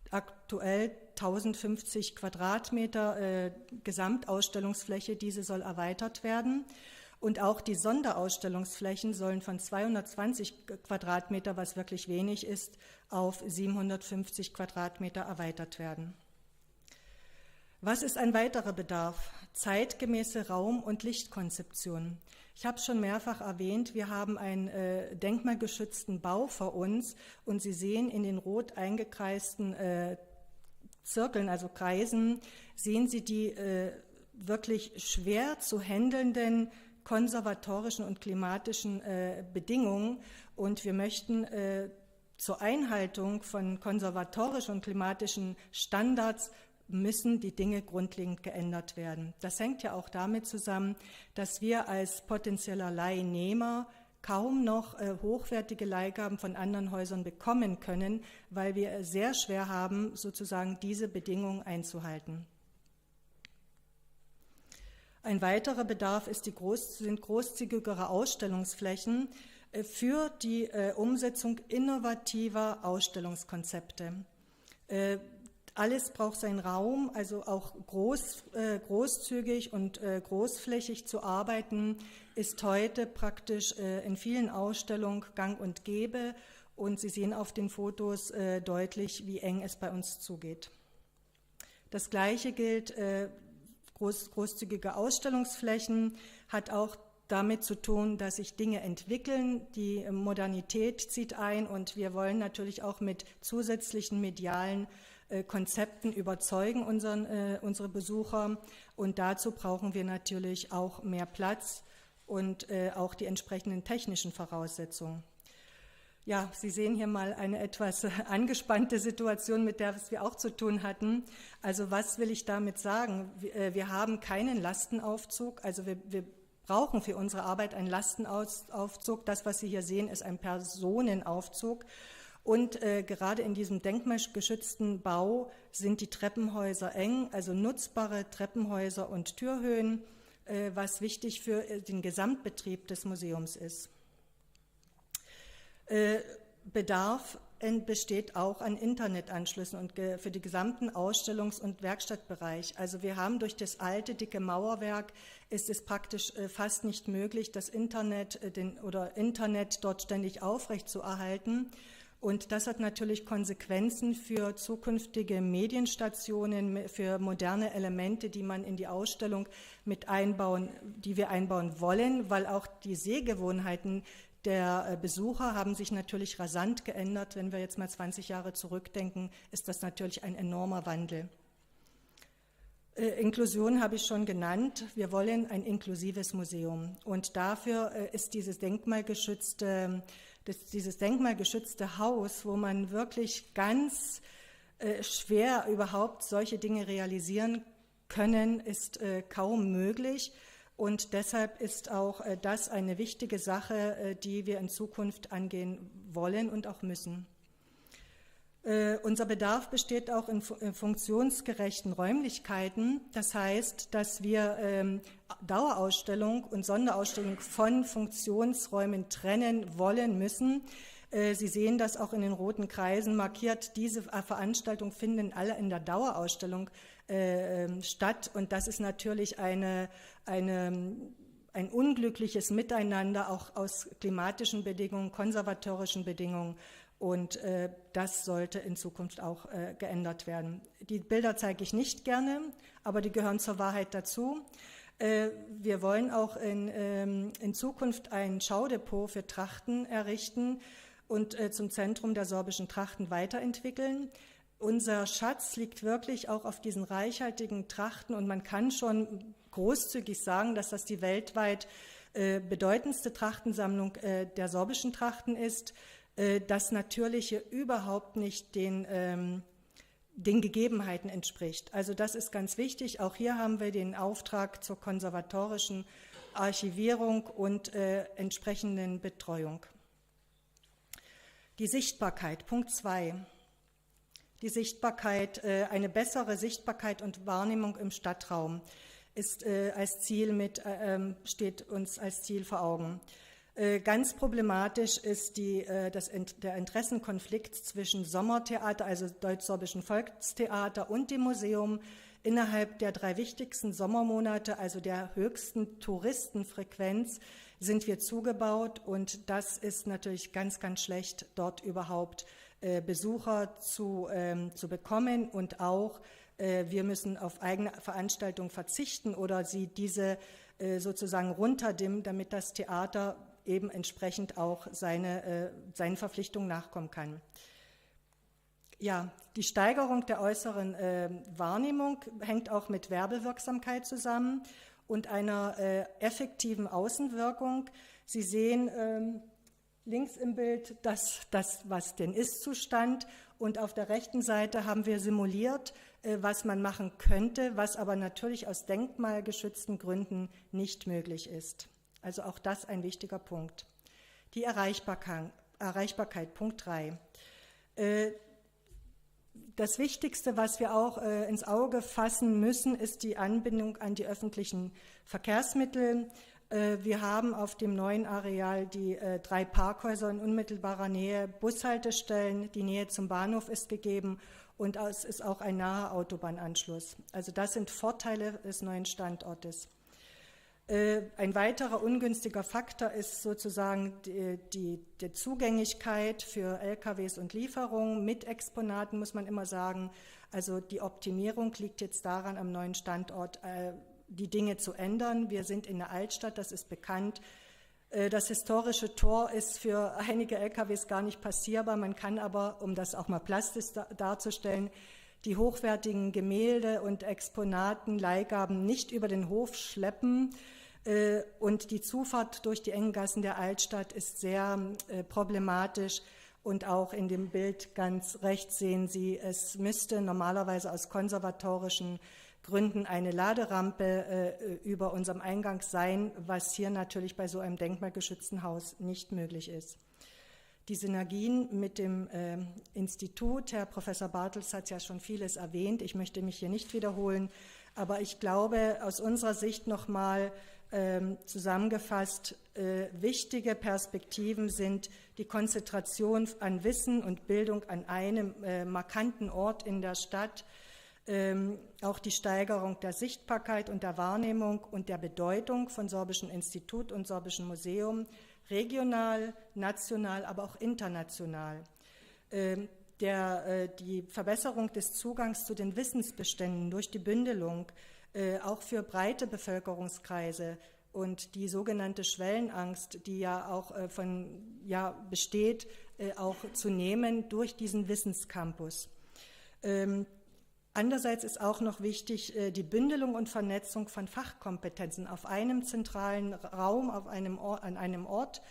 aktuell 1050 Quadratmeter Gesamtausstellungsfläche, diese soll erweitert werden. Und auch die Sonderausstellungsflächen sollen von 220 Quadratmeter, was wirklich wenig ist, auf 750 Quadratmeter erweitert werden. Was ist ein weiterer Bedarf? Zeitgemäße Raum- und Lichtkonzeption. Ich habe es schon mehrfach erwähnt, wir haben einen denkmalgeschützten Bau vor uns und Sie sehen in den rot eingekreisten Zirkeln, also Kreisen, sehen Sie die wirklich schwer zu handelnden konservatorischen und klimatischen Bedingungen. Und wir möchten zur Einhaltung von konservatorischen und klimatischen Standards müssen die Dinge grundlegend geändert werden. Das hängt ja auch damit zusammen, dass wir als potenzieller Leihnehmer kaum noch hochwertige Leihgaben von anderen Häusern bekommen können, weil wir sehr schwer haben, sozusagen diese Bedingungen einzuhalten. Ein weiterer Bedarf sind großzügigere Ausstellungsflächen für die Umsetzung innovativer Ausstellungskonzepte. Alles braucht seinen Raum, also auch großzügig und großflächig zu arbeiten, ist heute praktisch in vielen Ausstellungen gang und gäbe. Und Sie sehen auf den Fotos deutlich, wie eng es bei uns zugeht. Das Gleiche gilt, großzügige Ausstellungsflächen hat auch damit zu tun, dass sich Dinge entwickeln, die Modernität zieht ein und wir wollen natürlich auch mit zusätzlichen medialen Konzepten überzeugen unsere Besucher und dazu brauchen wir natürlich auch mehr Platz und auch die entsprechenden technischen Voraussetzungen. Ja, Sie sehen hier mal eine etwas angespannte Situation, mit der wir auch zu tun hatten. Also was will ich damit sagen? Wir haben keinen Lastenaufzug, also wir brauchen für unsere Arbeit einen Lastenaufzug. Das, was Sie hier sehen, ist ein Personenaufzug. Und gerade in diesem denkmalgeschützten Bau sind die Treppenhäuser eng, also nutzbare Treppenhäuser und Türhöhen, was wichtig für den Gesamtbetrieb des Museums ist. Bedarf besteht auch an Internetanschlüssen und für den gesamten Ausstellungs- und Werkstattbereich. Also wir haben durch das alte, dicke Mauerwerk ist es praktisch fast nicht möglich, das Internet dort ständig aufrechtzuerhalten. Und das hat natürlich Konsequenzen für zukünftige Medienstationen, für moderne Elemente, die man in die Ausstellung mit einbauen, die wir einbauen wollen, weil auch die Sehgewohnheiten der Besucher haben sich natürlich rasant geändert. Wenn wir jetzt mal 20 Jahre zurückdenken, ist das natürlich ein enormer Wandel. Inklusion habe ich schon genannt. Wir wollen ein inklusives Museum. Und dafür ist dieses denkmalgeschützte Haus, wo man wirklich ganz schwer überhaupt solche Dinge realisieren können, ist kaum möglich. Und deshalb ist auch das eine wichtige Sache, die wir in Zukunft angehen wollen und auch müssen. Unser Bedarf besteht auch in funktionsgerechten Räumlichkeiten. Das heißt, dass wir Dauerausstellung und Sonderausstellung von Funktionsräumen trennen wollen müssen. Sie sehen das auch in den roten Kreisen markiert. Diese Veranstaltungen finden alle in der Dauerausstellung statt. Und das ist natürlich ein unglückliches Miteinander, auch aus klimatischen Bedingungen, konservatorischen Bedingungen. Und das sollte in Zukunft auch geändert werden. Die Bilder zeige ich nicht gerne, aber die gehören zur Wahrheit dazu. Wir wollen auch in Zukunft ein Schaudepot für Trachten errichten und zum Zentrum der sorbischen Trachten weiterentwickeln. Unser Schatz liegt wirklich auch auf diesen reichhaltigen Trachten und man kann schon großzügig sagen, dass das die weltweit bedeutendste Trachtensammlung der sorbischen Trachten ist. Das Natürliche überhaupt nicht den Gegebenheiten entspricht. Also das ist ganz wichtig. Auch hier haben wir den Auftrag zur konservatorischen Archivierung und entsprechenden Betreuung. Die Sichtbarkeit, Punkt 2. Die Sichtbarkeit, eine bessere Sichtbarkeit und Wahrnehmung im Stadtraum ist steht uns als Ziel vor Augen. Ganz problematisch ist der Interessenkonflikt zwischen Sommertheater, also Deutsch-Sorbischen Volkstheater, und dem Museum innerhalb der 3 wichtigsten Sommermonate, also der höchsten Touristenfrequenz, sind wir zugebaut und das ist natürlich ganz, ganz schlecht, dort überhaupt Besucher zu bekommen und auch wir müssen auf eigene Veranstaltungen verzichten oder diese sozusagen runterdimmen, damit das Theater eben entsprechend auch seinen Verpflichtungen nachkommen kann. Ja, die Steigerung der äußeren Wahrnehmung hängt auch mit Werbewirksamkeit zusammen und einer effektiven Außenwirkung. Sie sehen links im Bild das was den Ist-Zustand und auf der rechten Seite haben wir simuliert, was man machen könnte, was aber natürlich aus denkmalgeschützten Gründen nicht möglich ist. Also auch das ein wichtiger Punkt. Die Erreichbarkeit, Punkt 3. Das Wichtigste, was wir auch ins Auge fassen müssen, ist die Anbindung an die öffentlichen Verkehrsmittel. Wir haben auf dem neuen Areal die 3 Parkhäuser in unmittelbarer Nähe, Bushaltestellen, die Nähe zum Bahnhof ist gegeben und es ist auch ein naher Autobahnanschluss. Also das sind Vorteile des neuen Standortes. Ein weiterer ungünstiger Faktor ist sozusagen die Zugänglichkeit für LKWs und Lieferungen mit Exponaten, muss man immer sagen. Also die Optimierung liegt jetzt daran, am neuen Standort die Dinge zu ändern. Wir sind in der Altstadt, das ist bekannt. Das historische Tor ist für einige LKWs gar nicht passierbar. Man kann aber, um das auch mal plastisch darzustellen, die hochwertigen Gemälde und Exponaten, Leihgaben nicht über den Hof schleppen. Und die Zufahrt durch die engen Gassen der Altstadt ist sehr problematisch. Und auch in dem Bild ganz rechts sehen Sie, es müsste normalerweise aus konservatorischen Gründen eine Laderampe über unserem Eingang sein, was hier natürlich bei so einem denkmalgeschützten Haus nicht möglich ist. Die Synergien mit dem Institut, Herr Professor Bartels hat ja schon vieles erwähnt, ich möchte mich hier nicht wiederholen, aber ich glaube, aus unserer Sicht nochmal zusammengefasst, wichtige Perspektiven sind die Konzentration an Wissen und Bildung an einem markanten Ort in der Stadt, auch die Steigerung der Sichtbarkeit und der Wahrnehmung und der Bedeutung von Sorbischen Institut und Sorbischen Museum, regional, national, aber auch international. Die Verbesserung des Zugangs zu den Wissensbeständen durch die Bündelung, auch für breite Bevölkerungskreise und die sogenannte Schwellenangst, die ja auch besteht, auch zu nehmen durch diesen Wissenscampus. Andererseits ist auch noch wichtig die Bündelung und Vernetzung von Fachkompetenzen auf einem zentralen Raum, an einem Ort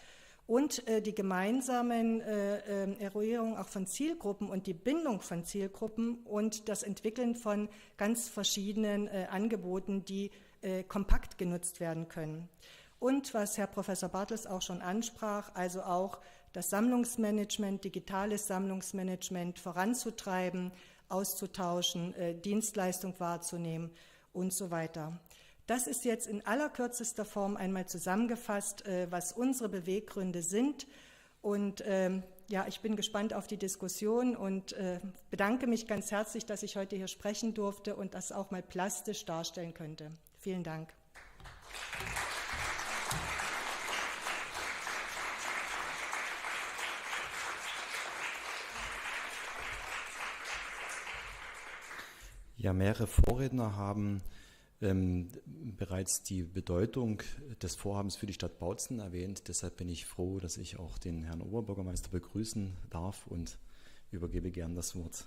und die gemeinsamen Eruierung auch von Zielgruppen und die Bindung von Zielgruppen und das Entwickeln von ganz verschiedenen Angeboten, die kompakt genutzt werden können. Und was Herr Professor Bartels auch schon ansprach, also auch das Sammlungsmanagement, digitales Sammlungsmanagement voranzutreiben, auszutauschen, Dienstleistung wahrzunehmen und so weiter. Das ist jetzt in allerkürzester Form einmal zusammengefasst, was unsere Beweggründe sind. Und ich bin gespannt auf die Diskussion und bedanke mich ganz herzlich, dass ich heute hier sprechen durfte und das auch mal plastisch darstellen könnte. Vielen Dank. Ja, mehrere Vorredner haben bereits die Bedeutung des Vorhabens für die Stadt Bautzen erwähnt. Deshalb bin ich froh, dass ich auch den Herrn Oberbürgermeister begrüßen darf und übergebe gern das Wort.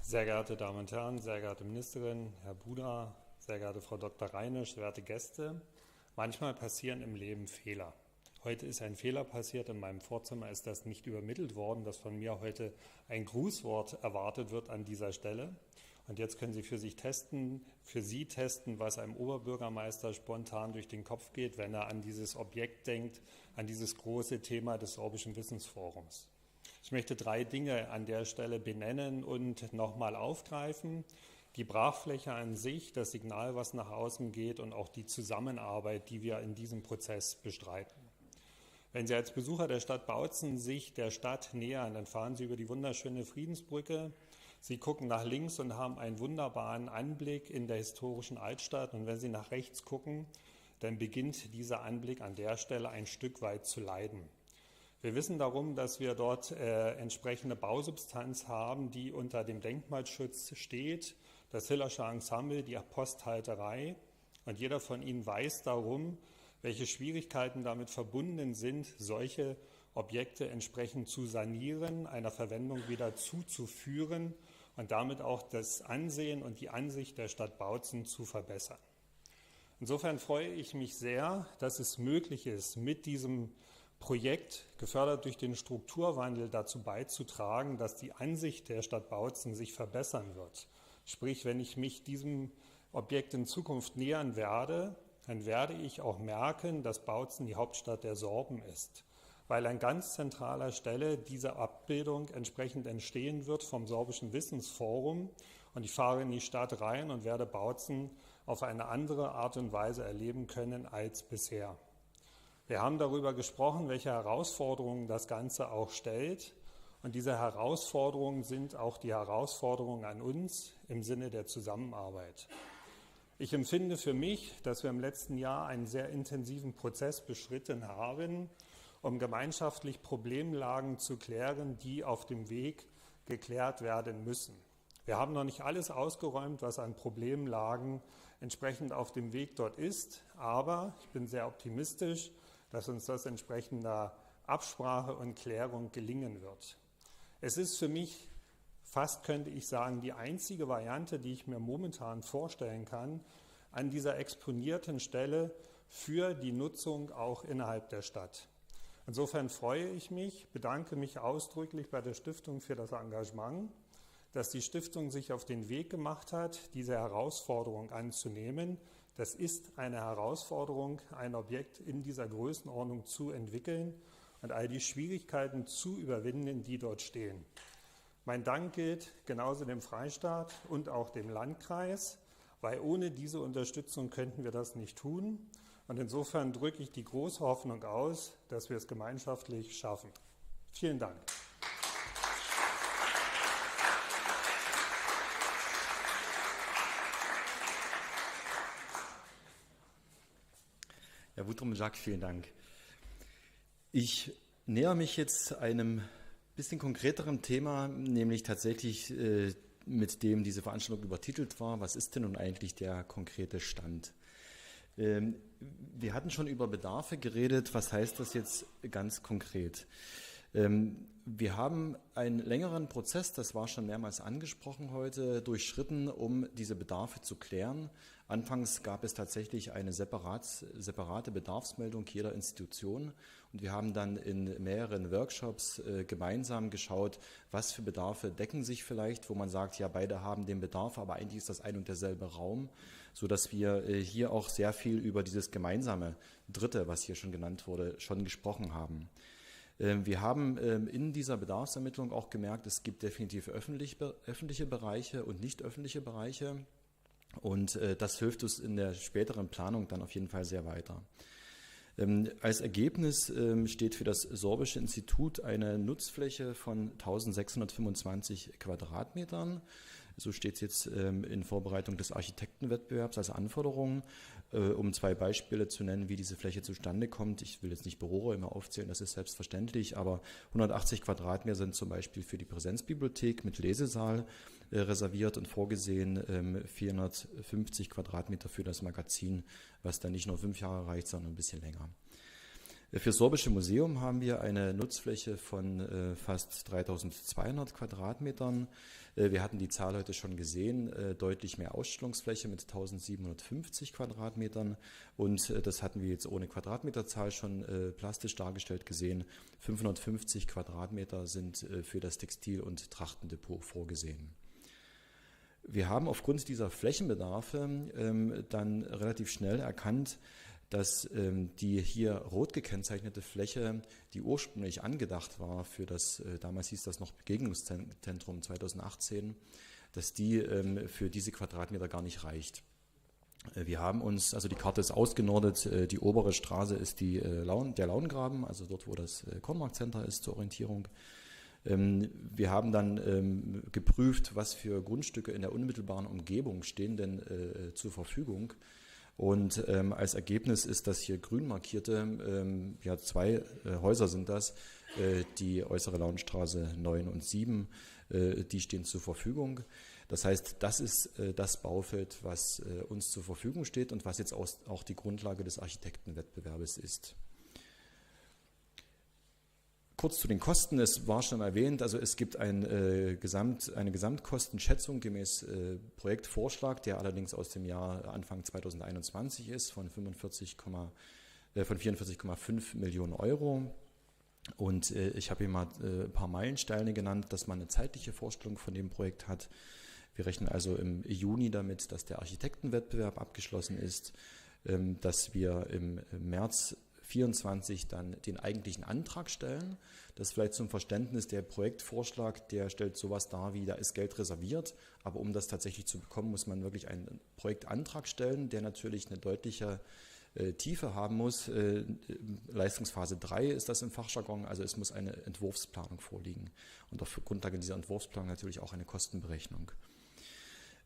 Sehr geehrte Damen und Herren, sehr geehrte Ministerin, Herr Buda, sehr geehrte Frau Dr. Reinisch, werte Gäste. Manchmal passieren im Leben Fehler. Heute ist ein Fehler passiert, in meinem Vorzimmer ist das nicht übermittelt worden, dass von mir heute ein Grußwort erwartet wird an dieser Stelle. Und jetzt können Sie für Sie testen, was einem Oberbürgermeister spontan durch den Kopf geht, wenn er an dieses Objekt denkt, an dieses große Thema des Sorbischen Wissensforums. Ich möchte 3 Dinge an der Stelle benennen und nochmal aufgreifen. Die Brachfläche an sich, das Signal, was nach außen geht und auch die Zusammenarbeit, die wir in diesem Prozess bestreiten. Wenn Sie als Besucher der Stadt Bautzen sich der Stadt nähern, dann fahren Sie über die wunderschöne Friedensbrücke. Sie gucken nach links und haben einen wunderbaren Anblick in der historischen Altstadt. Und wenn Sie nach rechts gucken, dann beginnt dieser Anblick an der Stelle ein Stück weit zu leiden. Wir wissen darum, dass wir dort entsprechende Bausubstanz haben, die unter dem Denkmalschutz steht. Das Hillersche Ensemble, die Posthalterei. Und jeder von Ihnen weiß darum, welche Schwierigkeiten damit verbunden sind, solche Objekte entsprechend zu sanieren, einer Verwendung wieder zuzuführen und damit auch das Ansehen und die Ansicht der Stadt Bautzen zu verbessern. Insofern freue ich mich sehr, dass es möglich ist, mit diesem Projekt, gefördert durch den Strukturwandel, dazu beizutragen, dass die Ansicht der Stadt Bautzen sich verbessern wird. Sprich, wenn ich mich diesem Objekt in Zukunft nähern werde, dann werde ich auch merken, dass Bautzen die Hauptstadt der Sorben ist, weil an ganz zentraler Stelle diese Abbildung entsprechend entstehen wird vom Sorbischen Wissensforum und ich fahre in die Stadt rein und werde Bautzen auf eine andere Art und Weise erleben können als bisher. Wir haben darüber gesprochen, welche Herausforderungen das Ganze auch stellt. Und diese Herausforderungen sind auch die Herausforderungen an uns im Sinne der Zusammenarbeit. Ich empfinde für mich, dass wir im letzten Jahr einen sehr intensiven Prozess beschritten haben um gemeinschaftlich Problemlagen zu klären, die auf dem Weg geklärt werden müssen. Wir haben noch nicht alles ausgeräumt, was an Problemlagen entsprechend auf dem Weg dort ist, aber ich bin sehr optimistisch, dass uns das entsprechender Absprache und Klärung gelingen wird. Es ist für mich fast, könnte ich sagen, die einzige Variante, die ich mir momentan vorstellen kann, an dieser exponierten Stelle für die Nutzung auch innerhalb der Stadt. Insofern freue ich mich, bedanke mich ausdrücklich bei der Stiftung für das Engagement, dass die Stiftung sich auf den Weg gemacht hat, diese Herausforderung anzunehmen. Das ist eine Herausforderung, ein Objekt in dieser Größenordnung zu entwickeln und all die Schwierigkeiten zu überwinden, die dort stehen. Mein Dank gilt genauso dem Freistaat und auch dem Landkreis, weil ohne diese Unterstützung könnten wir das nicht tun. Und insofern drücke ich die große Hoffnung aus, dass wir es gemeinschaftlich schaffen. Vielen Dank. Herr Wutrum-Jacques, vielen Dank. Ich nähere mich jetzt einem bisschen konkreteren Thema, nämlich tatsächlich mit dem diese Veranstaltung übertitelt war. Was ist denn nun eigentlich der konkrete Stand? Wir hatten schon über Bedarfe geredet. Was heißt das jetzt ganz konkret? Wir haben einen längeren Prozess, das war schon mehrmals angesprochen heute, durchschritten, um diese Bedarfe zu klären. Anfangs gab es tatsächlich eine separate Bedarfsmeldung jeder Institution und wir haben dann in mehreren Workshops gemeinsam geschaut, was für Bedarfe decken sich vielleicht, wo man sagt, ja, beide haben den Bedarf, aber eigentlich ist das ein und derselbe Raum, sodass wir hier auch sehr viel über dieses gemeinsame Dritte, was hier schon genannt wurde, schon gesprochen haben. Wir haben in dieser Bedarfsermittlung auch gemerkt, es gibt definitiv öffentliche Bereiche und nicht öffentliche Bereiche. Und das hilft uns in der späteren Planung dann auf jeden Fall sehr weiter. Als Ergebnis steht für das Sorbische Institut eine Nutzfläche von 1625 Quadratmetern. So steht es jetzt in Vorbereitung des Architektenwettbewerbs als Anforderung, um zwei Beispiele zu nennen, wie diese Fläche zustande kommt. Ich will jetzt nicht Büroräume aufzählen, das ist selbstverständlich, aber 180 Quadratmeter sind zum Beispiel für die Präsenzbibliothek mit Lesesaal reserviert und vorgesehen, 450 Quadratmeter für das Magazin, was dann nicht nur 5 Jahre reicht, sondern ein bisschen länger. Für das Sorbische Museum haben wir eine Nutzfläche von fast 3200 Quadratmetern. Wir hatten die Zahl heute schon gesehen, deutlich mehr Ausstellungsfläche mit 1750 Quadratmetern und das hatten wir jetzt ohne Quadratmeterzahl schon plastisch dargestellt gesehen. 550 Quadratmeter sind für das Textil- und Trachtendepot vorgesehen. Wir haben aufgrund dieser Flächenbedarfe dann relativ schnell erkannt, dass die hier rot gekennzeichnete Fläche, die ursprünglich angedacht war für das, damals hieß das noch Begegnungszentrum 2018, dass die für diese Quadratmeter gar nicht reicht. Wir haben uns, also die Karte ist ausgenordet, die obere Straße ist der Laungraben, also dort, wo das Kornmarkt-Center ist zur Orientierung. Wir haben dann geprüft, was für Grundstücke in der unmittelbaren Umgebung stehen denn zur Verfügung. Und als Ergebnis ist das hier grün markierte, 2 Häuser sind das, die äußere Launstraße 9 und 7, die stehen zur Verfügung. Das heißt, das ist das Baufeld, was uns zur Verfügung steht und was jetzt auch die Grundlage des Architektenwettbewerbes ist. Kurz zu den Kosten, es war schon erwähnt, also es gibt eine Gesamtkostenschätzung gemäß Projektvorschlag, der allerdings aus dem Jahr Anfang 2021 ist, von 44,5 Millionen Euro. Und ich habe hier mal ein paar Meilensteine genannt, dass man eine zeitliche Vorstellung von dem Projekt hat. Wir rechnen also im Juni damit, dass der Architektenwettbewerb abgeschlossen ist, dass wir im März 24 dann den eigentlichen Antrag stellen. Das ist vielleicht zum Verständnis, der Projektvorschlag, der stellt sowas dar wie, da ist Geld reserviert, aber um das tatsächlich zu bekommen, muss man wirklich einen Projektantrag stellen, der natürlich eine deutliche Tiefe haben muss. Leistungsphase 3 ist das im Fachjargon, also es muss eine Entwurfsplanung vorliegen und auf Grundlage dieser Entwurfsplanung natürlich auch eine Kostenberechnung.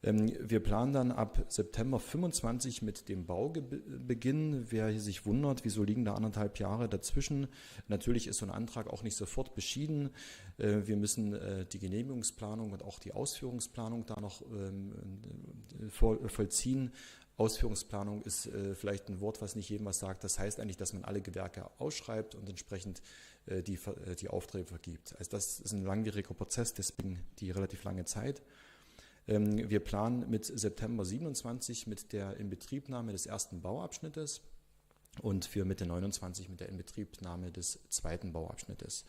Wir planen dann ab September 25 mit dem Baubeginn. Wer sich wundert, wieso liegen da 1,5 Jahre dazwischen? Natürlich ist so ein Antrag auch nicht sofort beschieden. Wir müssen die Genehmigungsplanung und auch die Ausführungsplanung da noch vollziehen. Ausführungsplanung ist vielleicht ein Wort, was nicht jedem was sagt. Das heißt eigentlich, dass man alle Gewerke ausschreibt und entsprechend die Aufträge vergibt. Also das ist ein langwieriger Prozess, deswegen die relativ lange Zeit. Wir planen mit September 27 mit der Inbetriebnahme des ersten Bauabschnittes und für Mitte 29 mit der Inbetriebnahme des zweiten Bauabschnittes.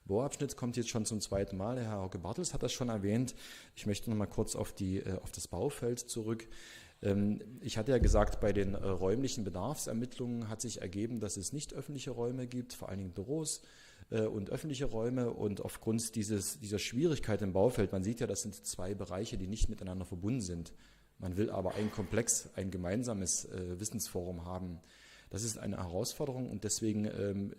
Bauabschnitt kommt jetzt schon zum zweiten Mal. Der Herr Hauke-Bartels hat das schon erwähnt. Ich möchte noch mal kurz auf das Baufeld zurück. Ich hatte ja gesagt, bei den räumlichen Bedarfsermittlungen hat sich ergeben, dass es nicht öffentliche Räume gibt, vor allen Dingen Büros und öffentliche Räume. Und aufgrund dieser Schwierigkeit im Baufeld, man sieht ja, das sind 2 Bereiche, die nicht miteinander verbunden sind. Man will aber ein Komplex, ein gemeinsames Wissensforum haben. Das ist eine Herausforderung und deswegen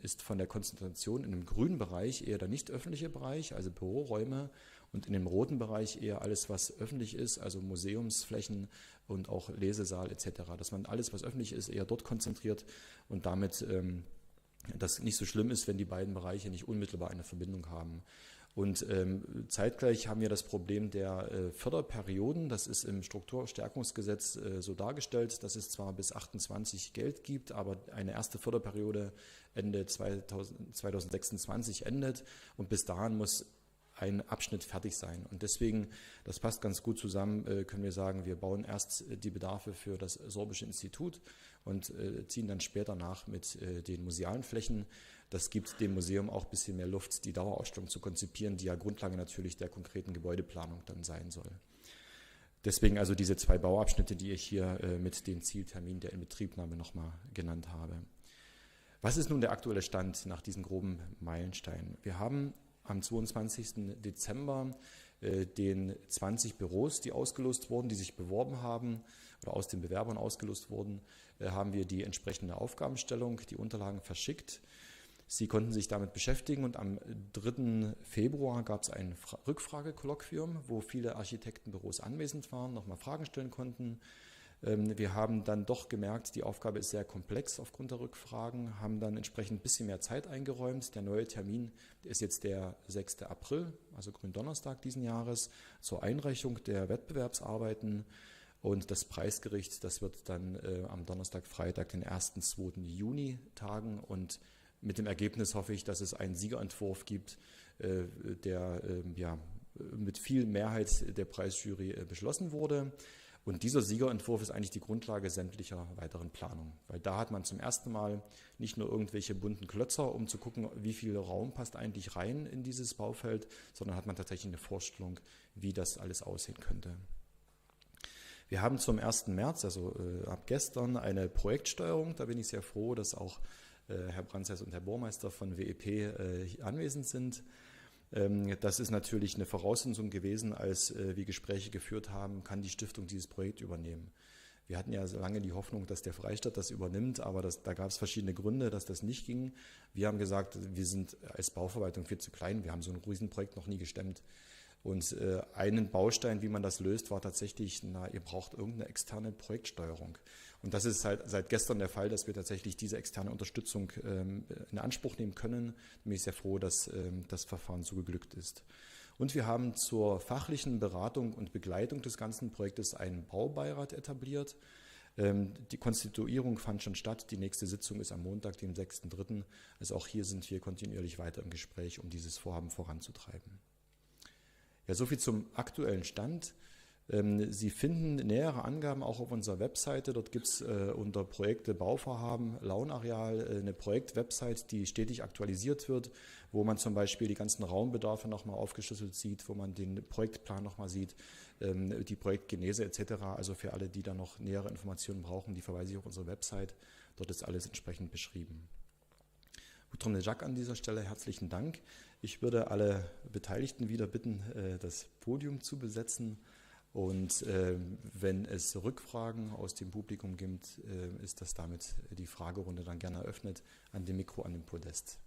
ist von der Konzentration in dem grünen Bereich eher der nicht öffentliche Bereich, also Büroräume, und in dem roten Bereich eher alles, was öffentlich ist, also Museumsflächen und auch Lesesaal etc. Dass man alles, was öffentlich ist, eher dort konzentriert und damit das nicht so schlimm ist, wenn die beiden Bereiche nicht unmittelbar eine Verbindung haben. Und zeitgleich haben wir das Problem der Förderperioden. Das ist im Strukturstärkungsgesetz so dargestellt, dass es zwar bis 28 Geld gibt, aber eine erste Förderperiode Ende 2026 endet und bis dahin muss ein Abschnitt fertig sein. Und deswegen, das passt ganz gut zusammen, können wir sagen, wir bauen erst die Bedarfe für das Sorbische Institut und ziehen dann später nach mit den musealen Flächen. Das gibt dem Museum auch ein bisschen mehr Luft, die Dauerausstellung zu konzipieren, die ja Grundlage natürlich der konkreten Gebäudeplanung dann sein soll. Deswegen also diese 2 Bauabschnitte, die ich hier mit dem Zieltermin der Inbetriebnahme nochmal genannt habe. Was ist nun der aktuelle Stand nach diesen groben Meilensteinen? Wir haben am 22. Dezember den 20 Büros, die ausgelost wurden, die sich beworben haben oder aus den Bewerbern ausgelost wurden, haben wir die entsprechende Aufgabenstellung, die Unterlagen verschickt. Sie konnten sich damit beschäftigen und am 3. Februar gab es ein Rückfragekolloquium, wo viele Architektenbüros anwesend waren, nochmal Fragen stellen konnten. Wir haben dann doch gemerkt, die Aufgabe ist sehr komplex aufgrund der Rückfragen, haben dann entsprechend ein bisschen mehr Zeit eingeräumt. Der neue Termin ist jetzt der 6. April, also Gründonnerstag diesen Jahres, zur Einreichung der Wettbewerbsarbeiten. Und das Preisgericht, das wird dann am Donnerstag, Freitag, den 1. 2. Juni tagen. Und mit dem Ergebnis hoffe ich, dass es einen Siegerentwurf gibt, der mit viel Mehrheit der Preisjury beschlossen wurde. Und dieser Siegerentwurf ist eigentlich die Grundlage sämtlicher weiteren Planungen. Weil da hat man zum ersten Mal nicht nur irgendwelche bunten Klötzer, um zu gucken, wie viel Raum passt eigentlich rein in dieses Baufeld, sondern hat man tatsächlich eine Vorstellung, wie das alles aussehen könnte. Wir haben zum 1. März, also ab gestern, eine Projektsteuerung. Da bin ich sehr froh, dass auch Herr Brandseis und Herr Burmeister von WEP anwesend sind. Das ist natürlich eine Voraussetzung gewesen, als wir Gespräche geführt haben, kann die Stiftung dieses Projekt übernehmen. Wir hatten ja lange die Hoffnung, dass der Freistaat das übernimmt, aber da gab es verschiedene Gründe, dass das nicht ging. Wir haben gesagt, wir sind als Bauverwaltung viel zu klein, wir haben so ein Riesenprojekt noch nie gestemmt. Und einen Baustein, wie man das löst, war tatsächlich, ihr braucht irgendeine externe Projektsteuerung. Und das ist halt seit gestern der Fall, dass wir tatsächlich diese externe Unterstützung in Anspruch nehmen können. Bin ich sehr froh, dass das Verfahren so geglückt ist. Und wir haben zur fachlichen Beratung und Begleitung des ganzen Projektes einen Baubeirat etabliert. Die Konstituierung fand schon statt. Die nächste Sitzung ist am Montag, dem 6.3. Also auch hier sind wir kontinuierlich weiter im Gespräch, um dieses Vorhaben voranzutreiben. Ja, soviel zum aktuellen Stand. Sie finden nähere Angaben auch auf unserer Webseite. Dort gibt es unter Projekte Bauvorhaben Launareal eine Projektwebsite, die stetig aktualisiert wird, wo man zum Beispiel die ganzen Raumbedarfe nochmal aufgeschlüsselt sieht, wo man den Projektplan nochmal sieht, die Projektgenese etc. Also für alle, die da noch nähere Informationen brauchen, die verweise ich auf unsere Website. Dort ist alles entsprechend beschrieben. Boutron de Jacques an dieser Stelle, herzlichen Dank. Ich würde alle Beteiligten wieder bitten, das Podium zu besetzen. Und wenn es Rückfragen aus dem Publikum gibt, ist das damit die Fragerunde dann gerne eröffnet an dem Mikro, an dem Podest.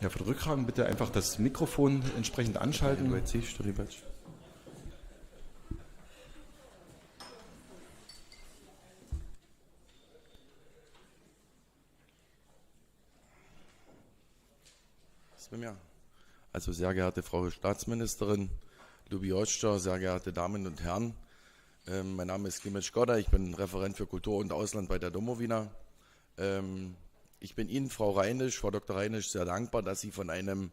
Ja, für den Rückfragen bitte einfach das Mikrofon entsprechend anschalten. Also sehr geehrte Frau Staatsministerin Lubi Hostscher, sehr geehrte Damen und Herren, mein Name ist Clemens Skoda, ich bin Referent für Kultur und Ausland bei der Domowina. Ich bin Ihnen, Frau Dr. Reinisch, sehr dankbar, dass Sie von einem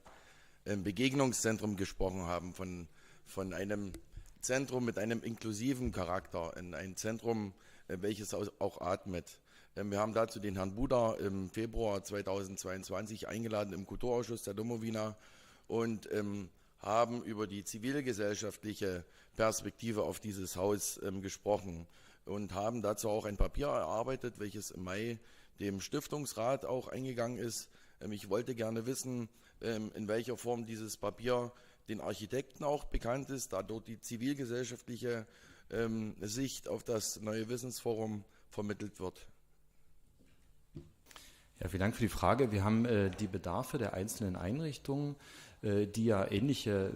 Begegnungszentrum gesprochen haben, von einem Zentrum mit einem inklusiven Charakter, ein Zentrum, welches auch atmet. Wir haben dazu den Herrn Buda im Februar 2022 eingeladen im Kulturausschuss der Domowina und haben über die zivilgesellschaftliche Perspektive auf dieses Haus gesprochen und haben dazu auch ein Papier erarbeitet, welches im Mai dem Stiftungsrat auch eingegangen ist. Ich wollte gerne wissen, in welcher Form dieses Papier den Architekten auch bekannt ist, da dort die zivilgesellschaftliche Sicht auf das neue Wissensforum vermittelt wird. Ja, vielen Dank für die Frage. Wir haben die Bedarfe der einzelnen Einrichtungen, die ja ähnliche,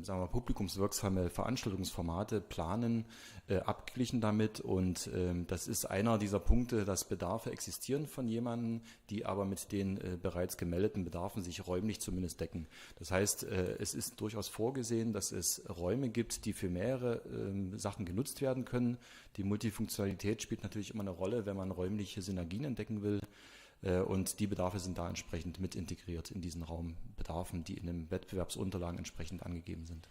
sagen wir, publikumswirksame Veranstaltungsformate planen, abgeglichen damit. Und das ist einer dieser Punkte, dass Bedarfe existieren von jemandem, die aber mit den bereits gemeldeten Bedarfen sich räumlich zumindest decken. Das heißt, es ist durchaus vorgesehen, dass es Räume gibt, die für mehrere Sachen genutzt werden können. Die Multifunktionalität spielt natürlich immer eine Rolle, wenn man räumliche Synergien entdecken will. Und die Bedarfe sind da entsprechend mit integriert in diesen Raumbedarfen, die in den Wettbewerbsunterlagen entsprechend angegeben sind.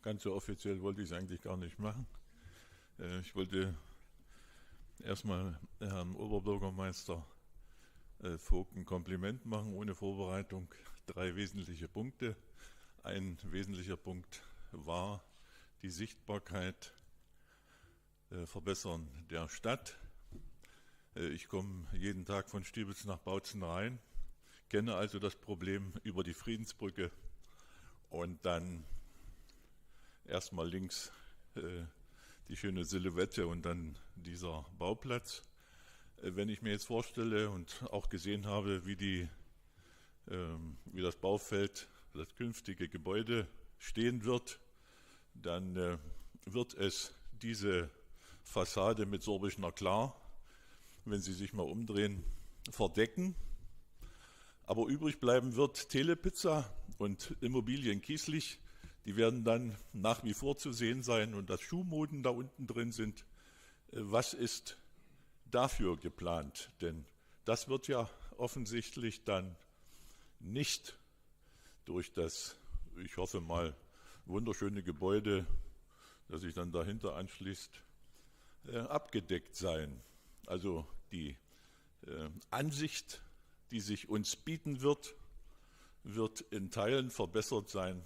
Ganz so offiziell wollte ich es eigentlich gar nicht machen. Ich wollte erstmal Herrn Oberbürgermeister Vogt ein Kompliment machen, ohne Vorbereitung. 3 wesentliche Punkte. Ein wesentlicher Punkt war die Sichtbarkeit verbessern der Stadt. Ich komme jeden Tag von Stiebitz nach Bautzen rein, kenne also das Problem über die Friedensbrücke und dann erstmal links die schöne Silhouette und dann dieser Bauplatz. Wenn ich mir jetzt vorstelle und auch gesehen habe, wie das Baufeld, das künftige Gebäude stehen wird, dann wird es diese Fassade mit Sorbischner Klar, wenn Sie sich mal umdrehen, verdecken. Aber übrig bleiben wird Telepizza und Immobilien Kieslich. Die werden dann nach wie vor zu sehen sein und dass Schuhmoden da unten drin sind. Was ist dafür geplant? Denn das wird ja offensichtlich dann nicht durch das, ich hoffe mal, wunderschöne Gebäude, das sich dann dahinter anschließt, abgedeckt sein. Also die Ansicht, die sich uns bieten wird in Teilen verbessert sein.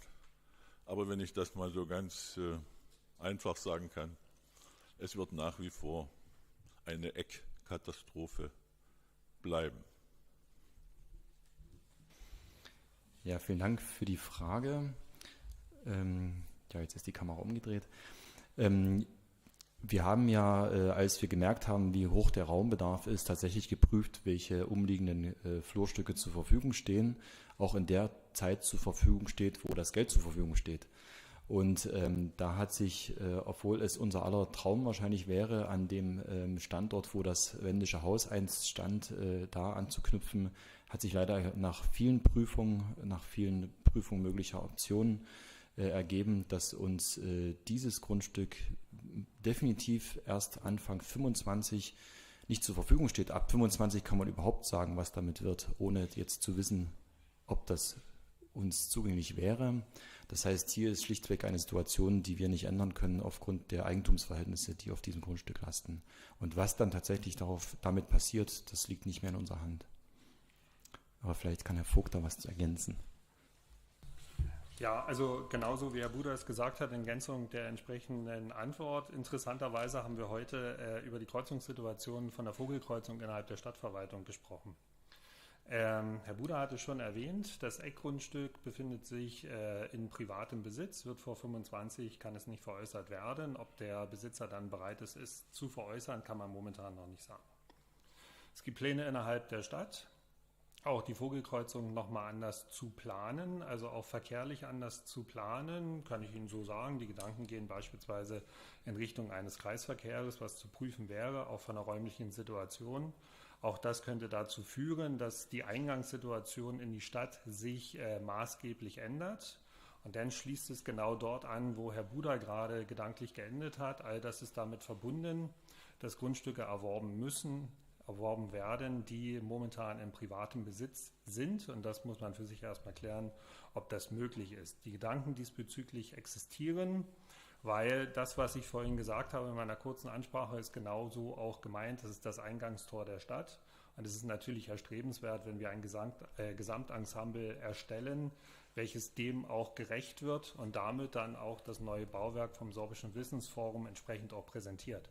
Aber wenn ich das mal so ganz einfach sagen kann, es wird nach wie vor eine Eckkatastrophe bleiben. Ja, vielen Dank für die Frage. Ja, jetzt ist die Kamera umgedreht. Wir haben ja, als wir gemerkt haben, wie hoch der Raumbedarf ist, tatsächlich geprüft, welche umliegenden Flurstücke zur Verfügung stehen, auch in der Zeit zur Verfügung steht, wo das Geld zur Verfügung steht. Und da hat sich, obwohl es unser aller Traum wahrscheinlich wäre, an dem Standort, wo das wendische Haus einst stand, da anzuknüpfen, hat sich leider nach vielen Prüfungen möglicher Optionen ergeben, dass uns dieses Grundstück definitiv erst Anfang 25 nicht zur Verfügung steht. Ab 25 kann man überhaupt sagen, was damit wird, ohne jetzt zu wissen, ob das uns zugänglich wäre. Das heißt, hier ist schlichtweg eine Situation, die wir nicht ändern können aufgrund der Eigentumsverhältnisse, die auf diesem Grundstück lasten. Und was dann tatsächlich damit passiert, das liegt nicht mehr in unserer Hand. Aber vielleicht kann Herr Vogt da was ergänzen. Ja, also genauso wie Herr Buda es gesagt hat, in Ergänzung der entsprechenden Antwort. Interessanterweise haben wir heute über die Kreuzungssituation von der Vogelkreuzung innerhalb der Stadtverwaltung gesprochen. Herr Buda hatte schon erwähnt, das Eckgrundstück befindet sich in privatem Besitz, wird vor 25, kann es nicht veräußert werden. Ob der Besitzer dann bereit ist, es zu veräußern, kann man momentan noch nicht sagen. Es gibt Pläne innerhalb der Stadt, auch die Vogelkreuzung nochmal anders zu planen, also auch verkehrlich anders zu planen, kann ich Ihnen so sagen. Die Gedanken gehen beispielsweise in Richtung eines Kreisverkehrs, was zu prüfen wäre, auch von der räumlichen Situation. Auch das könnte dazu führen, dass die Eingangssituation in die Stadt sich maßgeblich ändert. Und dann schließt es genau dort an, wo Herr Buda gerade gedanklich geendet hat. All das ist damit verbunden, dass Grundstücke erworben werden, die momentan in privatem Besitz sind. Und das muss man für sich erstmal klären, ob das möglich ist. Die Gedanken diesbezüglich existieren, weil das, was ich vorhin gesagt habe in meiner kurzen Ansprache, ist genauso auch gemeint. Das ist das Eingangstor der Stadt. Und es ist natürlich erstrebenswert, wenn wir ein Gesamtensemble erstellen, welches dem auch gerecht wird und damit dann auch das neue Bauwerk vom Sorbischen Wissensforum entsprechend auch präsentiert.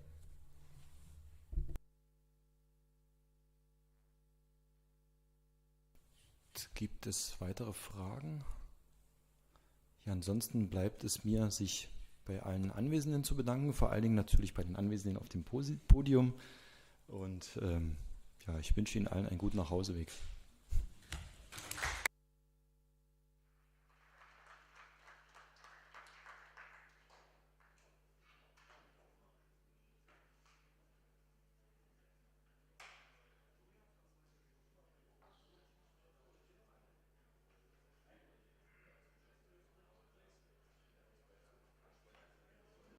Gibt es weitere Fragen? Ja, ansonsten bleibt es mir, sich bei allen Anwesenden zu bedanken, vor allen Dingen natürlich bei den Anwesenden auf dem Podium. Und ja, ich wünsche Ihnen allen einen guten Nachhauseweg.